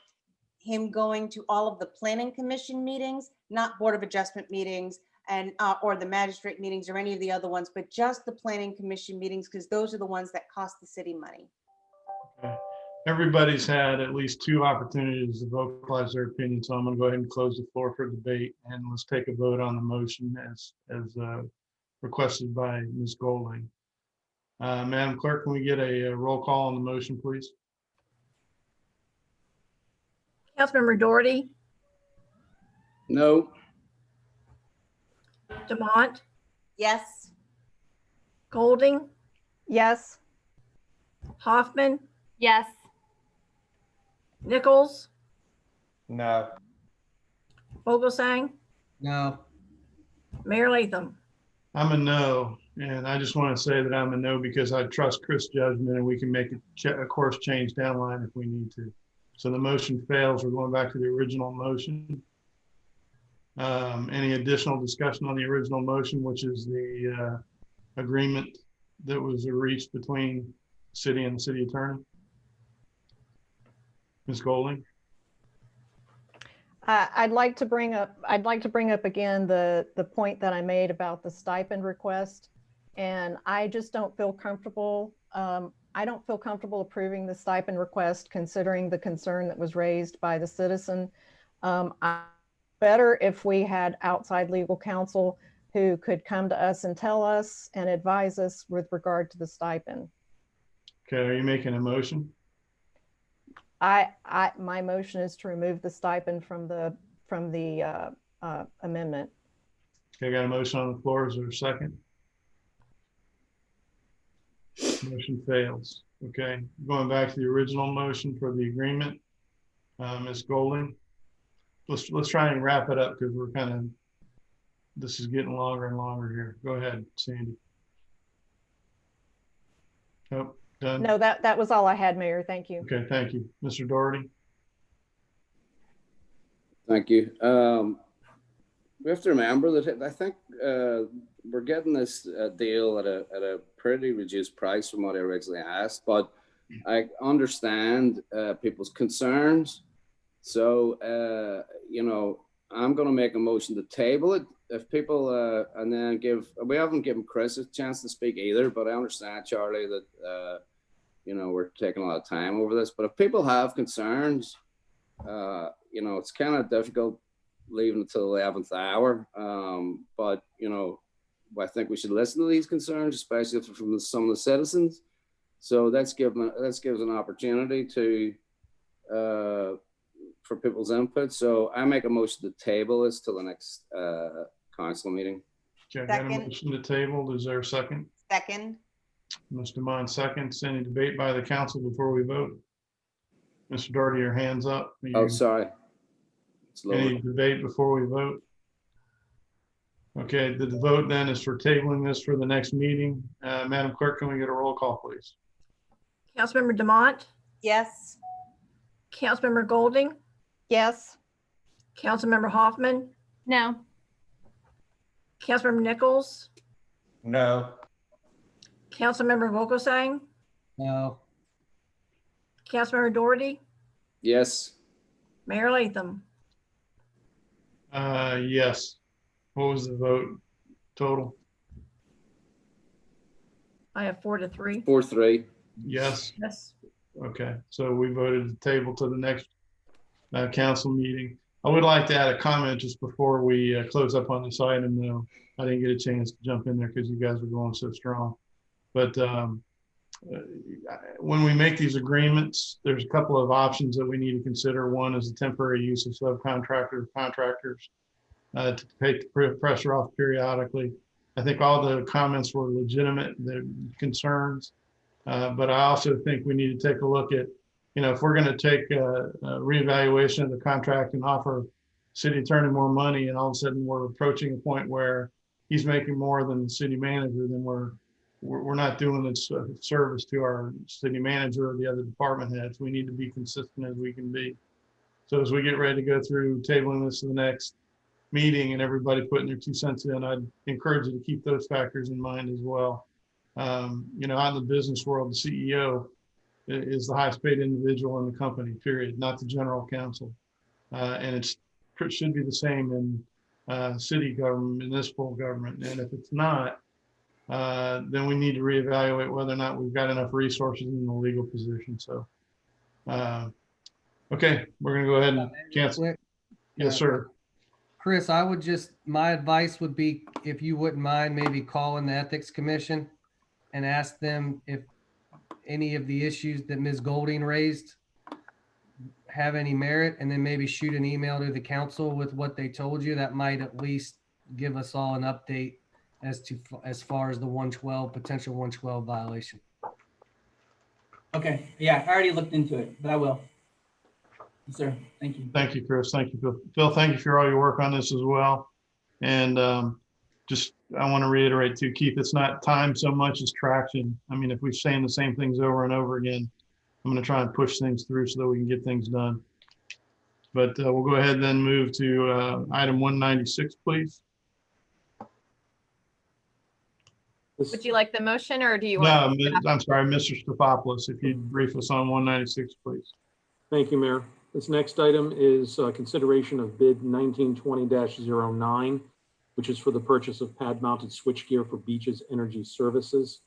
him going to all of the planning commission meetings, not Board of Adjustment meetings and, or the magistrate meetings or any of the other ones, but just the planning commission meetings, because those are the ones that cost the city money. Okay. Everybody's had at least 2 opportunities to vocalize their opinion, so I'm going to go ahead and close the floor for debate, and let's take a vote on the motion as requested by Ms. Golding. Madam Clerk, can we get a roll call on the motion, please? Councilmember Doherty, No. Demont, Yes. Golding, Yes. Hoffman, Yes. Nichols, No. Vogelsang, No. Mayor Latham. I'm a no, and I just want to say that I'm a no because I trust Chris' judgment, and we can make a course change downline if we need to. So the motion fails. We're going back to the original motion. Any additional discussion on the original motion, which is the agreement that was reached between city and the city attorney? Ms. Golding? I'd like to bring up again the point that I made about the stipend request. And I just don't feel comfortable. I don't feel comfortable approving the stipend request considering the concern that was raised by the citizen. Better if we had outside legal counsel who could come to us and tell us and advise us with regard to the stipend. Okay, are you making a motion? My motion is to remove the stipend from the amendment. Okay, got a motion on the floor. Is there a second? Motion fails. Okay, going back to the original motion for the agreement, Ms. Golding. Let's try and wrap it up because we're this is getting longer and longer here. Go ahead, Sandy. Nope, done. No, that was all I had, Mayor. Thank you. Okay, thank you. Mr. Doherty? Thank you. We have to remember that I think we're getting this deal at a pretty reduced price from what I originally asked, but I understand people's concerns. So, I'm going to make a motion to table it. If people, and then we haven't given Chris a chance to speak either, but I understand, Charlie, that, we're taking a lot of time over this. But if people have concerns, it's kind of difficult leaving until the 11th hour. But, I think we should listen to these concerns, especially from some of the citizens. So let's give an opportunity to, for people's input. So I make a motion to table this till the next council meeting. Okay, got a motion to table. Is there a second? Second. Mr. Mon seconds. Any debate by the council before we vote? Mr. Doherty, your hands up. Oh, sorry. Any debate before we vote? Okay, the vote then is for tabling this for the next meeting. Madam Clerk, can we get a roll call, please? Councilmember Demont, Yes. Councilmember Golding, Yes. Councilmember Hoffman, No. Councilmember Nichols, No. Councilmember Vogelsang, No. Councilmember Doherty, Yes. Mayor Latham. Yes. What was the vote total? I have 4-3. 4-3. Yes. Yes. Okay, so we voted to table to the next council meeting. I would like to add a comment just before we close up on this item, though. I didn't get a chance to jump in there because you guys were going so strong. But when we make these agreements, there's a couple of options that we need to consider. One is the temporary use of subcontractors, contractors to take the pressure off periodically. I think all the comments were legitimate, the concerns. But I also think we need to take a look at, if we're going to take a reevaluation of the contract and offer city attorney more money, and all of a sudden we're approaching a point where he's making more than the city manager, then we're not doing this service to our city manager or the other department heads. We need to be consistent as we can be. So as we get ready to go through tabling this to the next meeting and everybody putting their 2 cents in, I'd encourage you to keep those factors in mind as well. Out in the business world, the CEO is the highest paid individual in the company, period, not the general counsel. And it should be the same in city government, municipal government. And if it's not, then we need to reevaluate whether or not we've got enough resources in the legal position. So, okay, we're gonna go ahead and cancel. Yes, sir. Chris, my advice would be, if you wouldn't mind, maybe calling the Ethics Commission and ask them if any of the issues that Ms. Golding raised have any merit, and then maybe shoot an email to the council with what they told you. That might at least give us all an update as far as the 112, potential 112 violation. Okay, yeah, I already looked into it, but I will. Yes, sir, thank you. Thank you, Chris. Thank you, Phil. Phil, thank you for all your work on this as well. And I want to reiterate too, Keith, it's not time so much as traction. I mean, if we're saying the same things over and over again, I'm going to try and push things through so that we can get things done. But we'll go ahead and then move to item 196, please. Would you like the motion, or do you want? No, I'm sorry, Mr. Stefopoulos, if you'd brief us on 196, please. Thank you, Mayor. This next item is consideration of bid 1920-09, which is for the purchase of pad-mounted switchgear for Beaches Energy Services.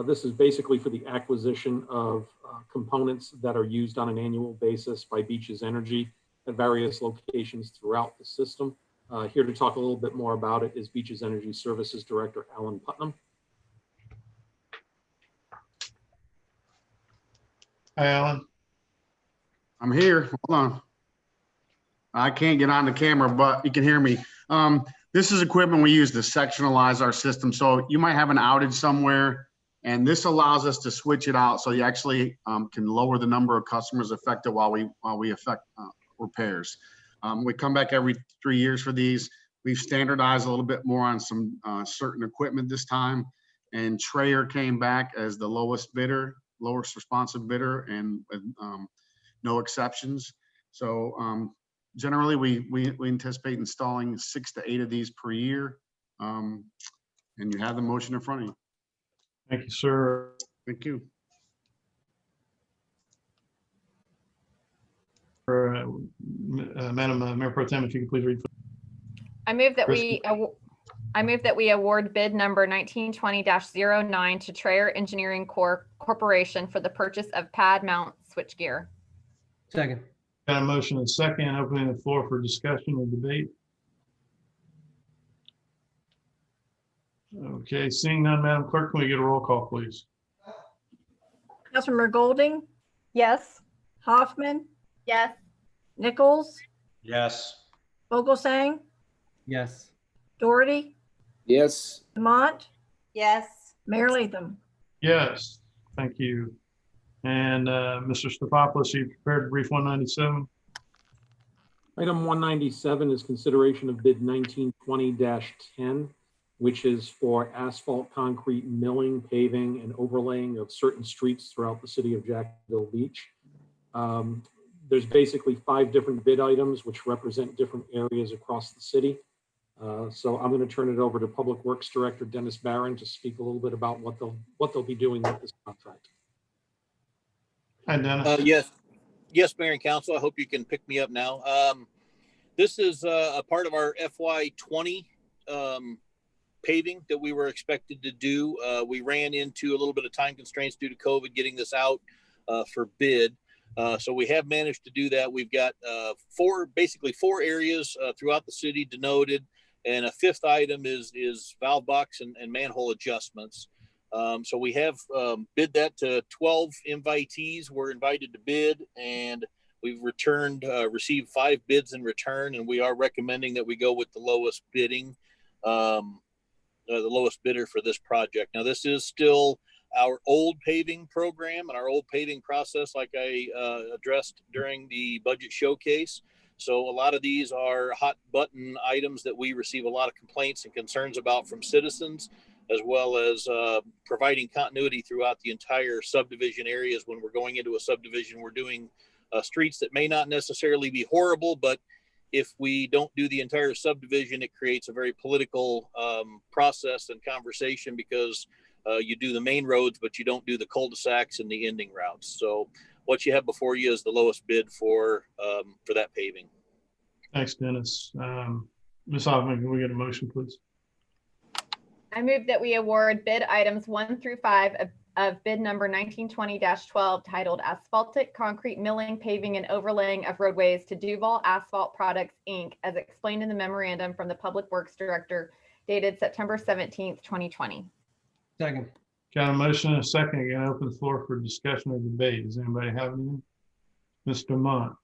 This is basically for the acquisition of components that are used on an annual basis by Beaches Energy at various locations throughout the system. Here to talk a little bit more about it is Beaches Energy Services Director Alan Putnam. Hi, Alan. I'm here. Hold on. I can't get on the camera, but you can hear me. This is equipment we use to sectionalize our system. So you might have an outage somewhere, and this allows us to switch it out so you actually can lower the number of customers affected while we effect repairs. We come back every 3 years for these. We've standardized a little bit more on some certain equipment this time, and Trayer came back as the lowest responsive bidder, and no exceptions. So generally, we anticipate installing 6 to 8 of these per year. And you have the motion in front of you. Thank you, sir. Thank you. Madam Mayor Pro Tem, if you could please read. I move that Kristen. we award bid number 1920-09 to Trayer Engineering Corporation for the purchase of pad mount switchgear. Second. Got a motion and second, opening the floor for discussion or debate. Okay, seeing none, Madam Clerk, can we get a roll call, please? Councilmember Golding, Yes. Hoffman, Yes. Nichols, Yes. Vogelsang, Yes. Doherty, Yes. Demont, Yes. Mayor Latham. Yes, thank you. And Mr. Stefopoulos, you prepared to brief 197? Item 197 is consideration of bid 1920-10, which is for asphalt concrete milling, paving, and overlaying of certain streets throughout the city of Jacksonville Beach. There's basically 5 different bid items which represent different areas across the city. So I'm going to turn it over to Public Works Director Dennis Barron to speak a little bit about what they'll be doing with this contract. Hi, Dennis. Yes, Mayor and Council. I hope you can pick me up now. This is a part of our FY20 paving that we were expected to do. We ran into a little bit of time constraints due to COVID getting this out for bid. So we have managed to do that. We've got basically four areas throughout the city denoted, and a 5th item is valve box and manhole adjustments. So we have bid that to 12 invitees were invited to bid, and we've received 5 bids in return, and we are recommending that we go with the lowest bidding, the lowest bidder for this project. Now, this is still our old paving program and our old paving process, like I addressed during the budget showcase. So a lot of these are hot button items that we receive a lot of complaints and concerns about from citizens, as well as providing continuity throughout the entire subdivision areas. When we're going into a subdivision, we're doing streets that may not necessarily be horrible, but if we don't do the entire subdivision, it creates a very political process and conversation, because you do the main roads, but you don't do the cul-de-sacs and the ending routes. So what you have before you is the lowest bid for that paving. Thanks, Dennis. Ms. Hoffman, can we get a motion, please? I move that we award bid items 1 through 5 of bid number 1920-12 titled Asphaltic Concrete Milling, Paving, and Overlaying of Roadways to Duval Asphalt Products, Inc., as explained in the memorandum from the Public Works Director dated September 17th, 2020. Second. Got a motion and a second. Again, open the floor for discussion or debate. Does anybody have anything? Mr. Mott.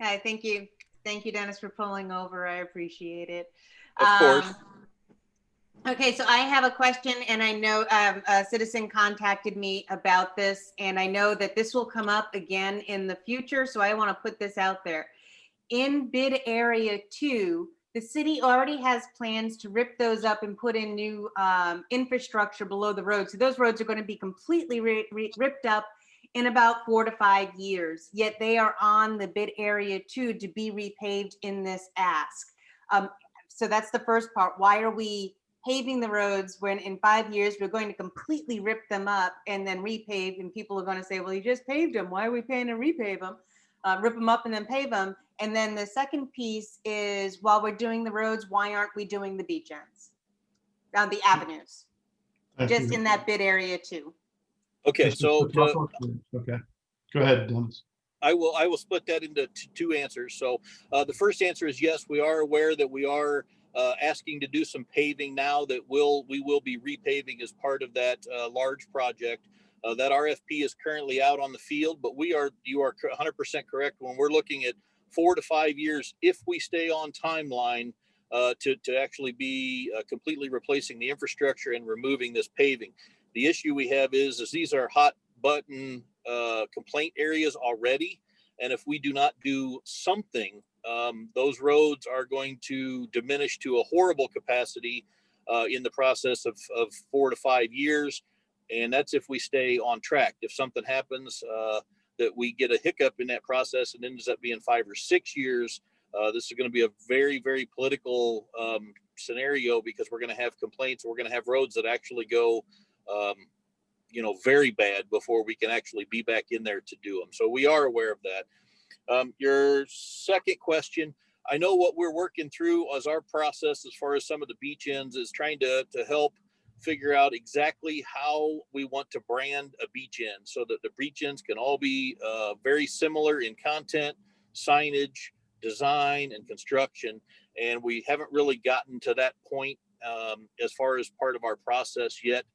Hi, thank you. Thank you, Dennis, for pulling over. I appreciate it. Of course. Okay, so I have a question, and I know a citizen contacted me about this, and I know that this will come up again in the future, so I want to put this out there. In bid area 2, the city already has plans to rip those up and put in new infrastructure below the road. So those roads are going to be completely ripped up in about 4 to 5 years, yet they are on the bid area 2 to be repaved in this ask. So that's the first part. Why are we paving the roads when in 5 years we're going to completely rip them up and then repave, and people are going to say, well, you just paved them. Why are we paying to repave them? Rip them up and then pave them. And then the second piece is, while we're doing the roads, why aren't we doing the beach ends? The avenues, Thank just you. in that bid area 2. Okay, so okay, go ahead, Dennis. I will split that into two answers. So the first answer is yes, we are aware that we are asking to do some paving now that we will be repaving as part of that large project. That RFP is currently out on the field, but you are 100% correct. When we're looking at 4 to 5 years, if we stay on timeline to actually be completely replacing the infrastructure and removing this paving. The issue we have is these are hot button complaint areas already. And if we do not do something, those roads are going to diminish to a horrible capacity in the process of 4 to 5 years. And that's if we stay on track. If something happens that we get a hiccup in that process and ends up being 5 or 6 years, this is going to be a very, very political scenario, because we're going to have complaints. We're going to have roads that actually go very bad before we can actually be back in there to do them. So we are aware of that. Your second question, I know what we're working through as our process as far as some of the beach ends is trying to help figure out exactly how we want to brand a beach end so that the beach ends can all be very similar in content, signage, design, and construction. And we haven't really gotten to that point as far as part of our process yet.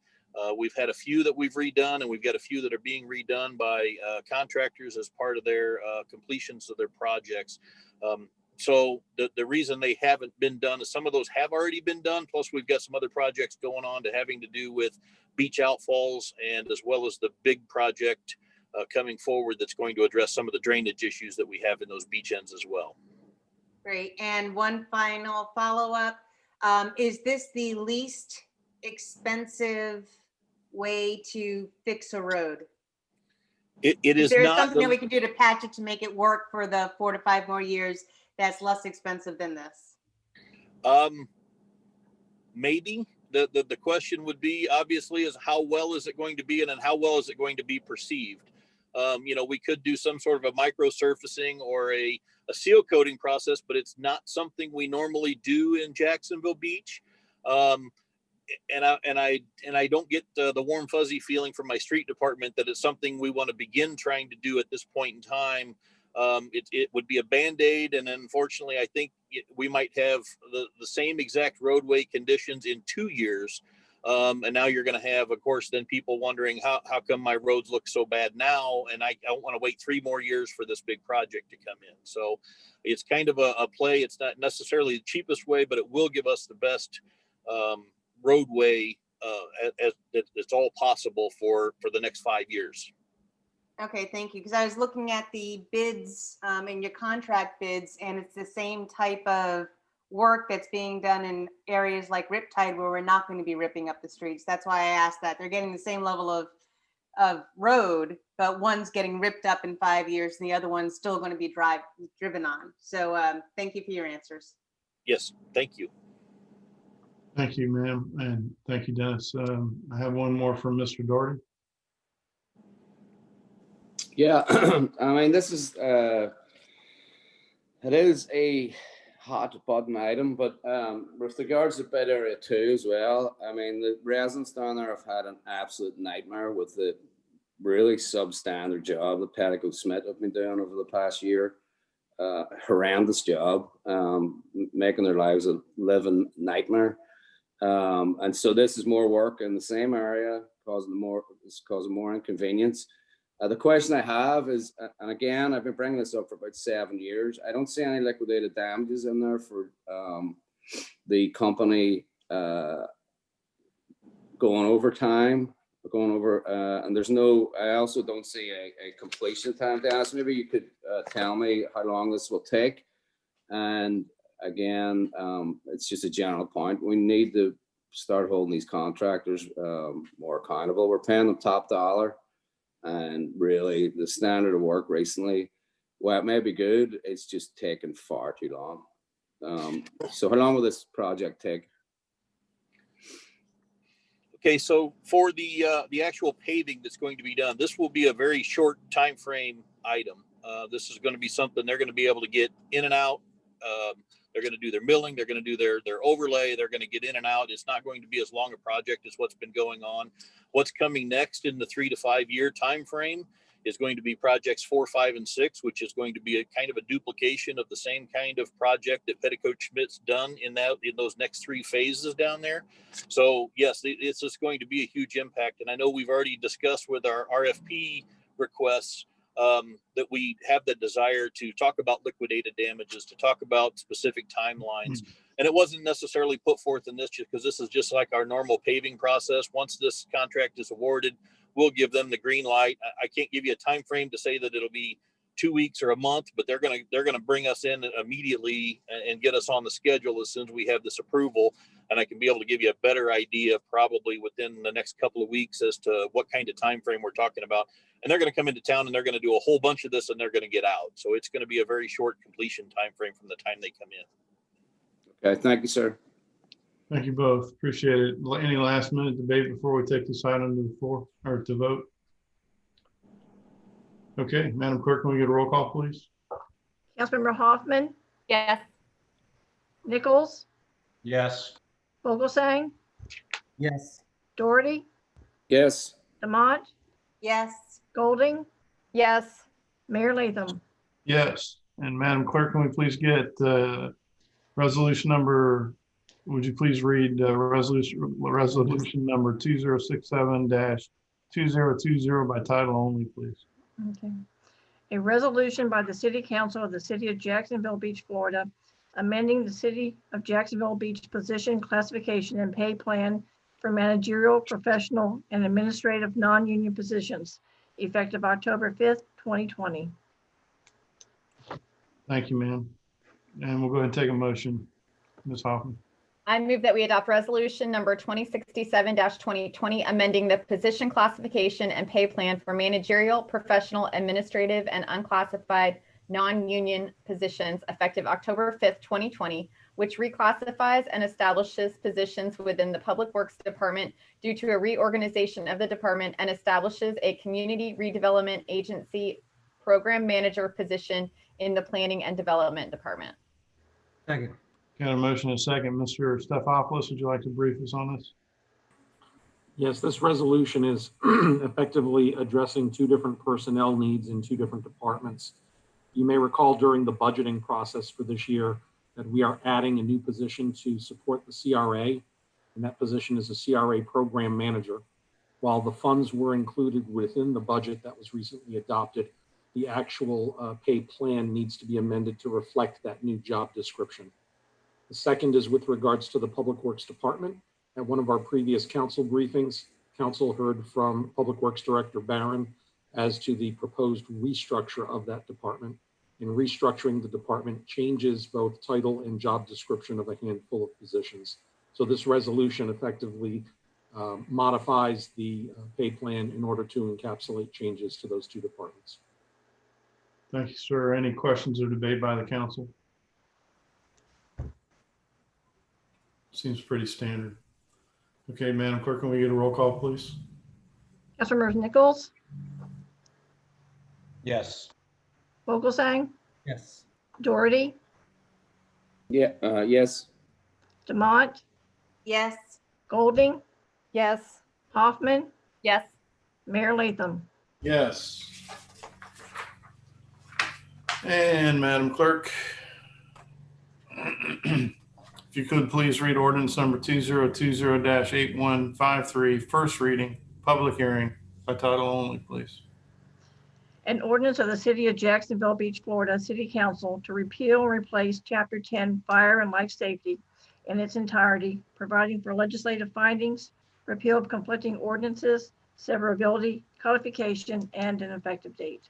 We've had a few that we've redone, and we've got a few that are being redone by contractors as part of their completions of their projects. So the reason they haven't been done is some of those have already been done. Plus, we've got some other projects going on having to do with beach outfalls, and as well as the big project coming forward that's going to address some of the drainage issues that we have in those beach ends as well. Great. And one final follow-up. Is this the least expensive way to fix a road? It is there not something that we can do to patch it to make it work for the 4 to 5 more years that's less expensive than this? Maybe. The question would be, obviously, is how well is it going to be, and then how well is it going to be perceived? We could do some sort of a micro surfacing or a seal coating process, but it's not something we normally do in Jacksonville Beach. And I don't get the warm fuzzy feeling from my street department that it's something we want to begin trying to do at this point in time. It would be a Band-Aid, and unfortunately, I think we might have the same exact roadway conditions in 2 years. And now you're going to have, of course, then people wondering how come my roads look so bad now, and I don't want to wait 3 more years for this big project to come in. So it's kind of a play. It's not necessarily the cheapest way, but it will give us the best roadway as it's all possible for the next 5 years. Okay, thank you. Because I was looking at the bids in your contract bids, and it's the same type of work that's being done in areas like Riptide, where we're not going to be ripping up the streets. That's why I asked that. They're getting the same level of road, but one's getting ripped up in 5 years, and the other one's still going to be driven on. So thank you for your answers. Yes, thank you. Thank you, ma'am, and thank you, Dennis. I have one more from Mr. Doherty. Yeah, I mean, this is, it is a hot button item, but with regards to bid area 2 as well, I mean, the residents down there have had an absolute nightmare with the really substandard job that Petticoat Smith have been doing over the past year. Horrendous job, making their lives a living nightmare. And so this is more work in the same area, causing more inconvenience. The question I have is, and again, I've been bringing this up for about 7 years. I don't see any liquidated damages in there for the company going over time, and there's no, I also don't see a completion time. Dennis, maybe you could tell me how long this will take. And again, it's just a general point. We need to start holding these contractors more accountable. We're paying them top dollar. And really, the standard of work recently, well, it may be good, it's just taken far too long. So how long will this project take? Okay, so for the actual paving that's going to be done, this will be a very short time frame item. This is going to be something they're going to be able to get in and out. They're going to do their milling. They're going to do their overlay. They're going to get in and out. It's not going to be as long a project as what's been going on. What's coming next in the 3 to 5 year time frame is going to be projects 4, 5, and 6, which is going to be a kind of a duplication of the same kind of project that Petticoat Schmidt's done in those next 3 phases down there. So yes, it's just going to be a huge impact. And I know we've already discussed with our RFP requests that we have the desire to talk about liquidated damages, to talk about specific timelines. And it wasn't necessarily put forth in this just because this is just like our normal paving process. Once this contract is awarded, we'll give them the green light. I can't give you a time frame to say that it'll be 2 weeks or a month, but they're gonna bring us in immediately and get us on the schedule as soon as we have this approval. And I can be able to give you a better idea probably within the next couple of weeks as to what kind of time frame we're talking about. And they're going to come into town and they're going to do a whole bunch of this and they're going to get out. So it's going to be a very short completion time frame from the time they come in. Okay, thank you, sir. Thank you both. Appreciate it. Any last minute debate before we take this item to the floor or to vote? Okay, Madam Clerk, can we get a roll call, please? Councilmember Hoffman, Yes. Nichols, Yes. Vogelsang, Yes. Doherty, Yes. Demott, Yes. Golding, Yes. Mayor Latham. Yes. And Madam Clerk, can we please get resolution number, would you please read resolution number 2067-2020 by title only, please? Okay. A resolution by the City Council of the City of Jacksonville Beach, Florida, amending the City of Jacksonville Beach position classification and pay plan for managerial, professional, and administrative non-union positions, effective October 5th, 2020. Thank you, ma'am. And we'll go ahead and take a motion. Ms. Hoffman. I move that we adopt resolution number 2067-2020, amending the position classification and pay plan for managerial, professional, administrative, and unclassified non-union positions effective October 5th, 2020, which reclassifies and establishes positions within the Public Works Department due to a reorganization of the department and establishes a Community Redevelopment Agency program manager position in the Planning and Development Department. Second. Got a motion and a second. Mr. Stefopoulos, would you like to brief us on this? Yes, this resolution is effectively addressing 2 different personnel needs in 2 different departments. You may recall during the budgeting process for this year that we are adding a new position to support the CRA, and that position is a CRA program manager. While the funds were included within the budget that was recently adopted, the actual pay plan needs to be amended to reflect that new job description. The second is with regards to the Public Works Department. At one of our previous council briefings, council heard from Public Works Director Barron as to the proposed restructure of that department. In restructuring the department changes both title and job description of a handful of positions. So this resolution effectively modifies the pay plan in order to encapsulate changes to those 2 departments. Thank you, sir. Any questions or debate by the council? Seems pretty standard. Okay, Madam Clerk, can we get a roll call, please? Councilmembers Nichols, Yes. Vogelsang, Yes. Doherty, Yeah, yes. Demont, Yes. Golding, Yes. Hoffman, Yes. Mayor Latham. Yes. And Madam Clerk, if you could please read ordinance number 2020-8153, first reading, public hearing by title only, please. An ordinance of the city of Jacksonville Beach, Florida, City Council to repeal and replace Chapter 10 Fire and Life Safety in its entirety, providing for legislative findings, repeal of conflicting ordinances, severability, codification, and an effective date.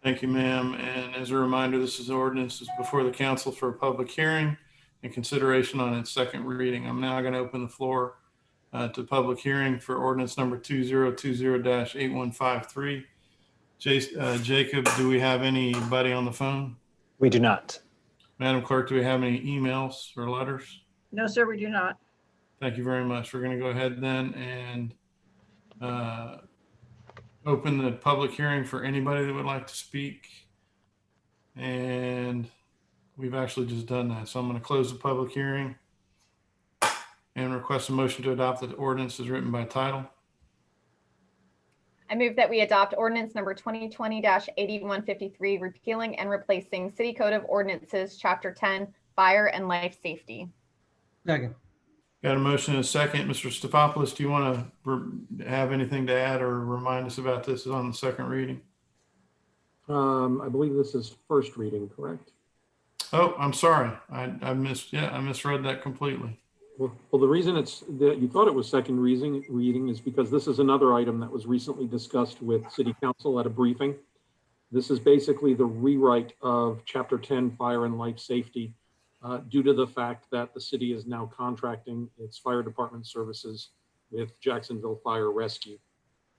Thank you, ma'am. And as a reminder, this is ordinance before the council for a public hearing and consideration on its second reading. I'm now going to open the floor to public hearing for ordinance number 2020-8153. Jacob, do we have anybody on the phone? We do not. Madam Clerk, do we have any emails or letters? No, sir, we do not. Thank you very much. We're going to go ahead then and open the public hearing for anybody that would like to speak. And we've actually just done that. So I'm going to close the public hearing and request a motion to adopt the ordinance as written by title. I move that we adopt ordinance number 2020-8153, repealing and replacing City Code of Ordinances, Chapter 10, Fire and Life Safety. Second. Got a motion and a second. Mr. Stefopoulos, do you want to have anything to add or remind us about this on the second reading? I believe this is first reading, correct? Oh, I'm sorry. I misread that completely. Well, the reason that you thought it was second reading is because this is another item that was recently discussed with City Council at a briefing. This is basically the rewrite of Chapter 10 Fire and Life Safety due to the fact that the city is now contracting its fire department services with Jacksonville Fire Rescue.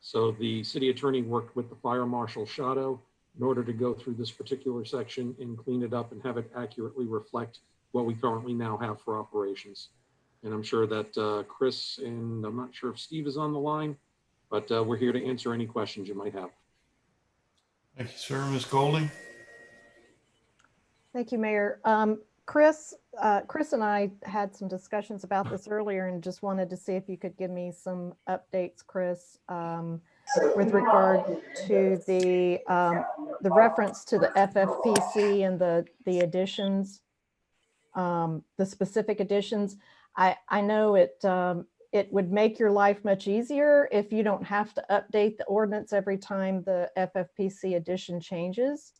So the city attorney worked with the fire marshal Shadow in order to go through this particular section and clean it up and have it accurately reflect what we currently now have for operations. And I'm sure that Chris and I'm not sure if Steve is on the line, but we're here to answer any questions you might have. Thank you, sir. Ms. Golding? Thank you, Mayor. Chris and I had some discussions about this earlier and just wanted to see if you could give me some updates, Chris, with regard to the reference to the FFPC and the additions, the specific additions. I know it would make your life much easier if you don't have to update the ordinance every time the FFPC addition changes.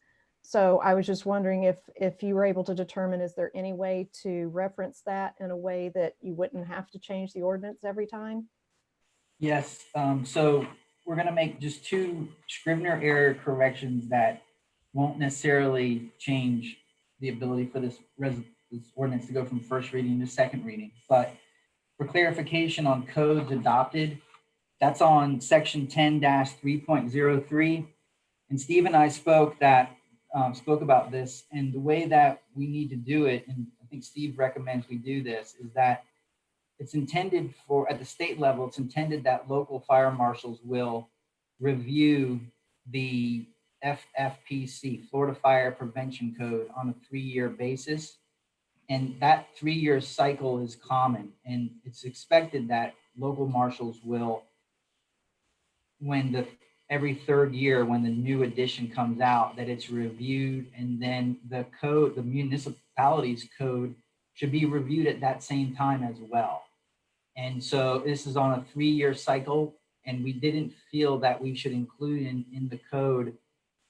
So I was just wondering if you were able to determine, is there any way to reference that in a way that you wouldn't have to change the ordinance every time? Yes, so we're gonna make just 2 Scrivener error corrections that won't necessarily change the ability for this ordinance to go from first reading to second reading. But for clarification on codes adopted, that's on section 10-3.03. And Steve and I spoke about this, and the way that we need to do it, and I think Steve recommends we do this, is that it's intended for, at the state level, it's intended that local fire marshals will review the FFPC, Florida Fire Prevention Code, on a 3-year basis. And that 3-year cycle is common, and it's expected that local marshals will, every 3rd year, when the new edition comes out, that it's reviewed, and then the code, the municipality's code, should be reviewed at that same time as well. And so this is on a 3-year cycle, and we didn't feel that we should include in the code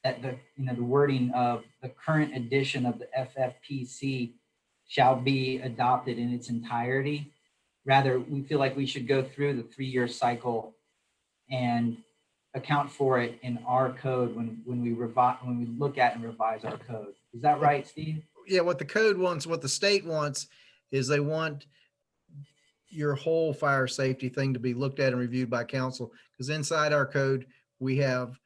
that the wording of the current edition of the FFPC shall be adopted in its entirety. Rather, we feel like we should go through the 3-year cycle and account for it in our code when we look at and revise our code. Is that right, Steve? Yeah, what the code wants, what the state wants, is they want your whole fire safety thing to be looked at and reviewed by council. Because inside our code, we have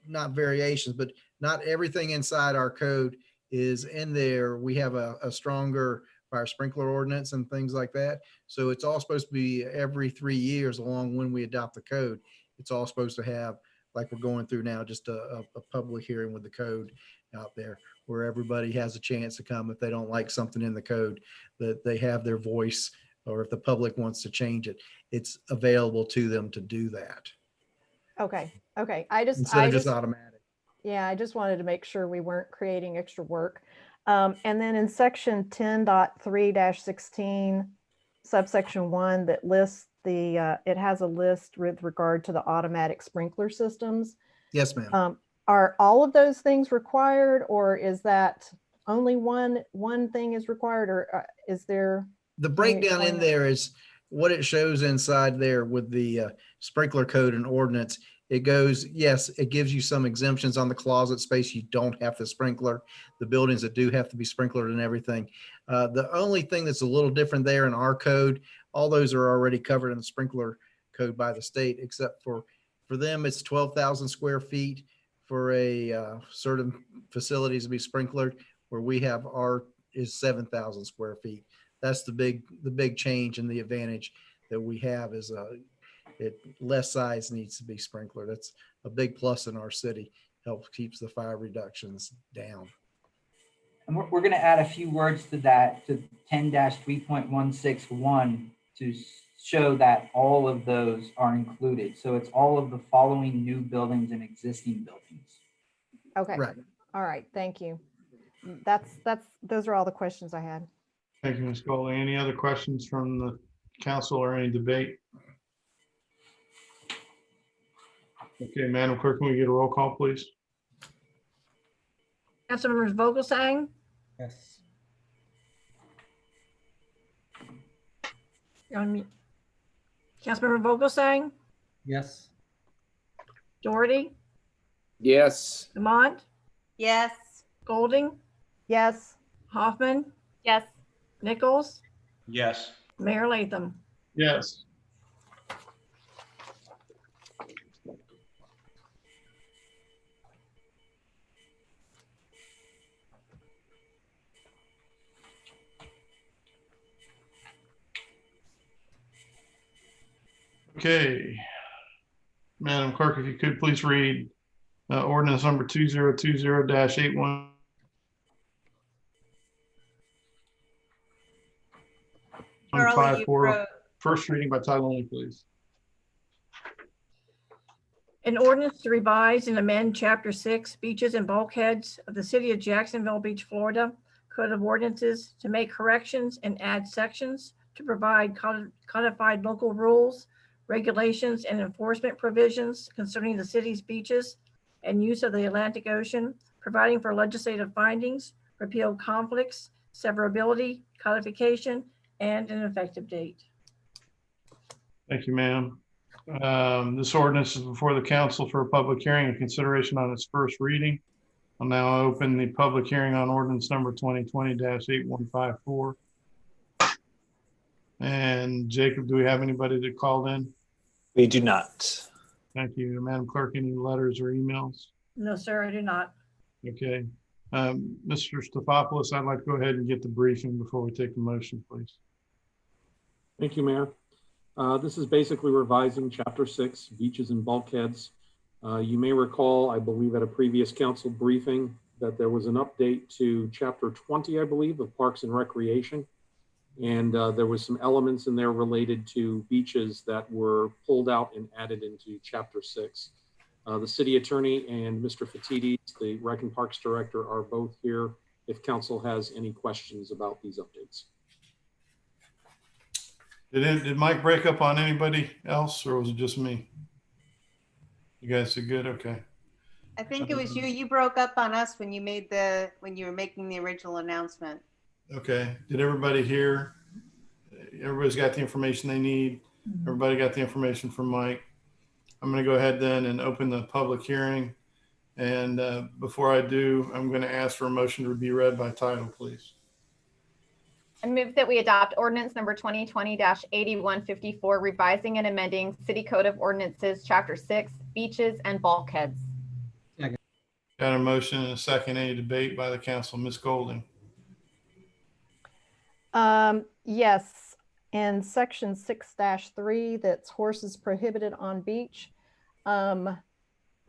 not variations, but not everything inside our code is in there. We have a stronger fire sprinkler ordinance and things like that. So it's all supposed to be every 3 years along when we adopt the code. It's all supposed to have, like we're going through now, just a public hearing with the code out there where everybody has a chance to come if they don't like something in the code, that they have their voice, or if the public wants to change it, it's available to them to do that Okay. instead of just automatic. Yeah, I just wanted to make sure we weren't creating extra work. And then in section 10.3-16, subsection 1, that lists the, it has a list with regard to the automatic sprinkler systems. Yes, ma'am. Are all of those things required, or is that only one thing is required, or is there? The breakdown in there is what it shows inside there with the sprinkler code and ordinance. It goes, yes, it gives you some exemptions on the closet space. You don't have to sprinkler. The buildings that do have to be sprinklered and everything. The only thing that's a little different there in our code, all those are already covered in the sprinkler code by the state, except for them, it's 12,000 square feet for a certain facilities to be sprinklered, where we have our is 7,000 square feet. That's the big change, and the advantage that we have is less size needs to be sprinkler. That's a big plus in our city. Helps keeps the fire reductions down. And we're going to add a few words to that, to 10-3.161, to show that all of those are included. So it's all of the following new buildings and existing buildings. Okay. Right. All right. Thank you. Those are all the questions I had. Thank you, Ms. Golding. Any other questions from the council or any debate? Okay, Madam Clerk, can we get a roll call, please? Councilmembers Vogelsang, Yes. you're on mute. Councilmember Vogelsang, Yes. Doherty, Yes. Lamont, Yes. Golding, Yes. Hoffman, Yes. Nichols, Yes. Mayor Latham. Yes. Okay. Madam Clerk, if you could please read ordinance number 2020-81. Charlie, you 5-4, froze. first reading by title only, please. An ordinance to revise and amend Chapter 6 Beaches and Bulkheads of the City of Jacksonville Beach, Florida Code of Ordinances to make corrections and add sections to provide codified local rules, regulations, and enforcement provisions concerning the city's beaches and use of the Atlantic Ocean, providing for legislative findings, repeal conflicts, severability, codification, and an effective date. Thank you, ma'am. This ordinance is before the council for a public hearing and consideration on its first reading. I'll now open the public hearing on ordinance number 2020-8154. And Jacob, do we have anybody that called in? We do not. Thank you. Madam Clerk, any letters or emails? No, sir, I do not. Okay. Mr. Stefopoulos, I'd like to go ahead and get the briefing before we take the motion, please. Thank you, Mayor. This is basically revising Chapter 6, Beaches and Bulkheads. You may recall, I believe at a previous council briefing, that there was an update to Chapter 20, I believe, of Parks and Recreation. And there was some elements in there related to beaches that were pulled out and added into Chapter 6. The city attorney and Mr. Fatides, the Rec and Parks Director, are both here if council has any questions about these updates. Did Mike break up on anybody else, or was it just me? You guys are good? Okay. I think it was you. You broke up on us when you were making the original announcement. Okay. Did everybody hear? Everybody's got the information they need. Everybody got the information from Mike. I'm going to go ahead then and open the public hearing. And before I do, I'm going to ask for a motion to be read by title, please. I move that we adopt ordinance number 2020-8154, revising and amending City Code of Ordinances, Chapter 6, Beaches and Bulkheads. Got a motion and a second. Any debate by the council? Ms. Golding. Yes, in section 6-3, that's horses prohibited on beach. I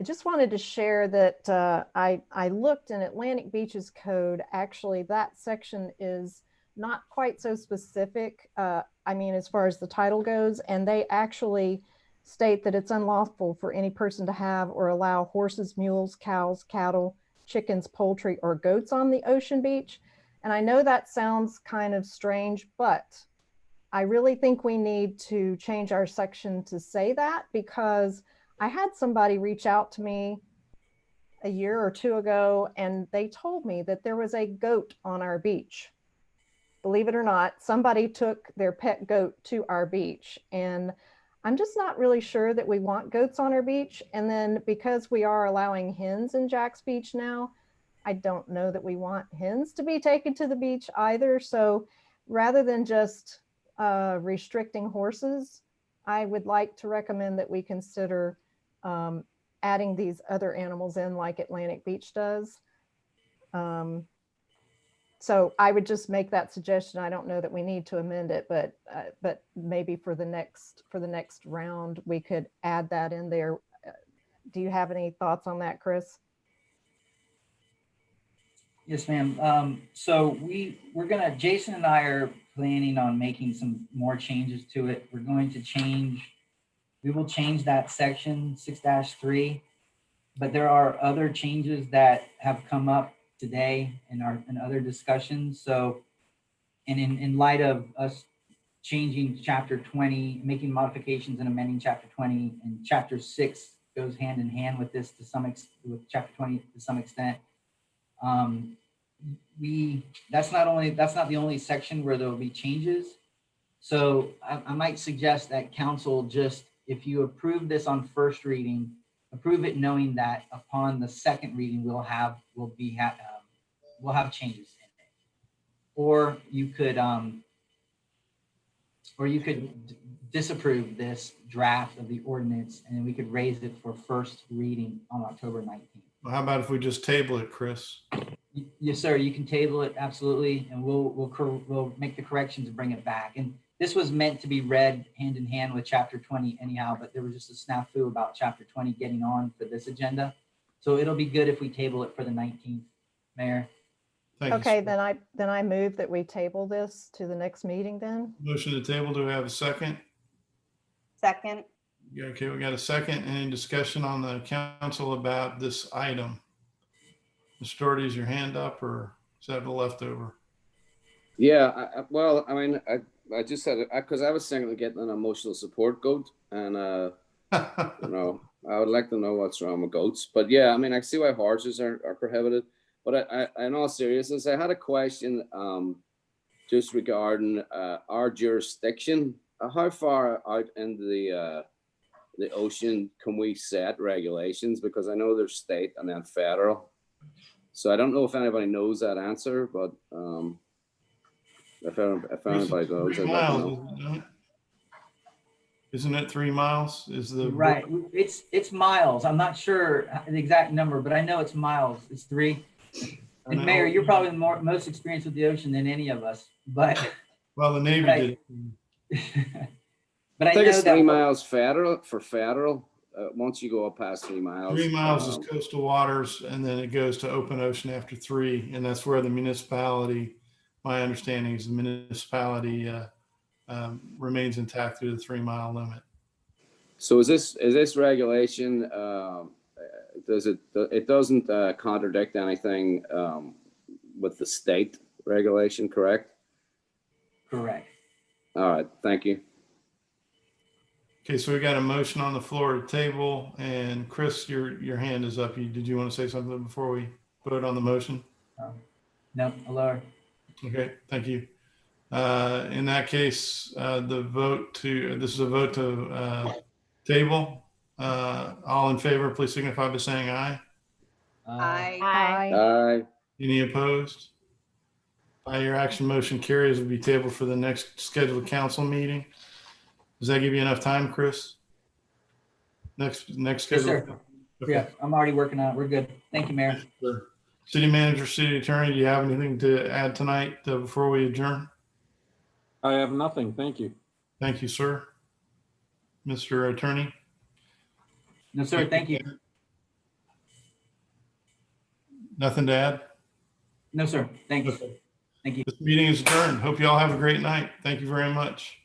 just wanted to share that I looked in Atlantic Beach's code. Actually, that section is not quite so specific. I mean, as far as the title goes, and they actually state that it's unlawful for any person to have or allow horses, mules, cows, cattle, chickens, poultry, or goats on the ocean beach. And I know that sounds kind of strange, but I really think we need to change our section to say that, because I had somebody reach out to me a year or two ago, and they told me that there was a goat on our beach. Believe it or not, somebody took their pet goat to our beach, and I'm just not really sure that we want goats on our beach. And then because we are allowing hens in Jack's Beach now, I don't know that we want hens to be taken to the beach either. So rather than just restricting horses, I would like to recommend that we consider adding these other animals in like Atlantic Beach does. So I would just make that suggestion. I don't know that we need to amend it, but maybe for the next round, we could add that in there. Do you have any thoughts on that, Chris? Yes, ma'am. So Jason and I are planning on making some more changes to it. We will change that section 6-3, but there are other changes that have come up today in other discussions. So, and in light of us changing chapter 20, making modifications and amending chapter 20, and chapter 6 goes hand in hand with this with chapter 20 to some extent. That's not the only section where there will be changes. So I might suggest that council just, if you approve this on first reading, approve it knowing that upon the second reading we'll have changes in it. Or you could disapprove this draft of the ordinance, and then we could raise it for first reading on October 19th. Well, how about if we just table it, Chris? Yes, sir. You can table it, absolutely, and we'll make the corrections and bring it back. And this was meant to be read hand in hand with chapter 20 anyhow, but there was just a snafu about chapter 20 getting on for this agenda. So it'll be good if we table it for the 19th, Mayor. Okay, then I move that we table this to the next meeting then. Motion to table. Do we have a second? Second. Yeah, okay, we got a second. Any discussion on the council about this item? Mr. Doherty, is your hand up, or is that the leftover? Yeah, well, I mean, I just said it because I was thinking of getting an emotional support goat, and you know, I would like to know what's wrong with goats. But yeah, I mean, I see why horses are prohibited. But I in all seriousness, I had a question just regarding our jurisdiction. How far out into the ocean can we set regulations? Because I know there's state and then federal. So I don't know if anybody knows that answer, but if anybody knows, I'd like to know. Isn't it 3 miles? Is the right? It's miles. I'm not sure the exact number, but I know it's miles. It's 3. And Mayor, you're probably the most experienced with the ocean than any of us. But well, the Navy did. But I think it's 3 miles federal. Once you go up past 3 miles, 3 miles is coastal waters, and then it goes to open ocean after 3, and that's where the municipality, my understanding is the municipality remains intact through the 3 mile limit. So is this regulation? It doesn't contradict anything with the state regulation, correct? Correct. All right, thank you. Okay, so we got a motion on the floor to table, and Chris, your hand is up. Did you want to say something before we vote on the motion? No, lower. Okay, thank you. In that case, this is a vote to table. All in favor, please signify by saying aye. Aye. Aye. Any opposed? By your action, motion carries. Will be tabled for the next scheduled council meeting. Does that give you enough time, Chris? Next Yes, schedule. sir. Okay. Yeah, I'm already working on it. We're good. Thank you, Mayor. Sure. City manager, city attorney, do you have anything to add tonight before we adjourn? I have nothing. Thank you. Thank you, sir. Mr. Attorney? No, sir, thank you. Nothing to add? No, sir, thank you. Thank you. This meeting is adjourned. Hope you all have a great night. Thank you very much.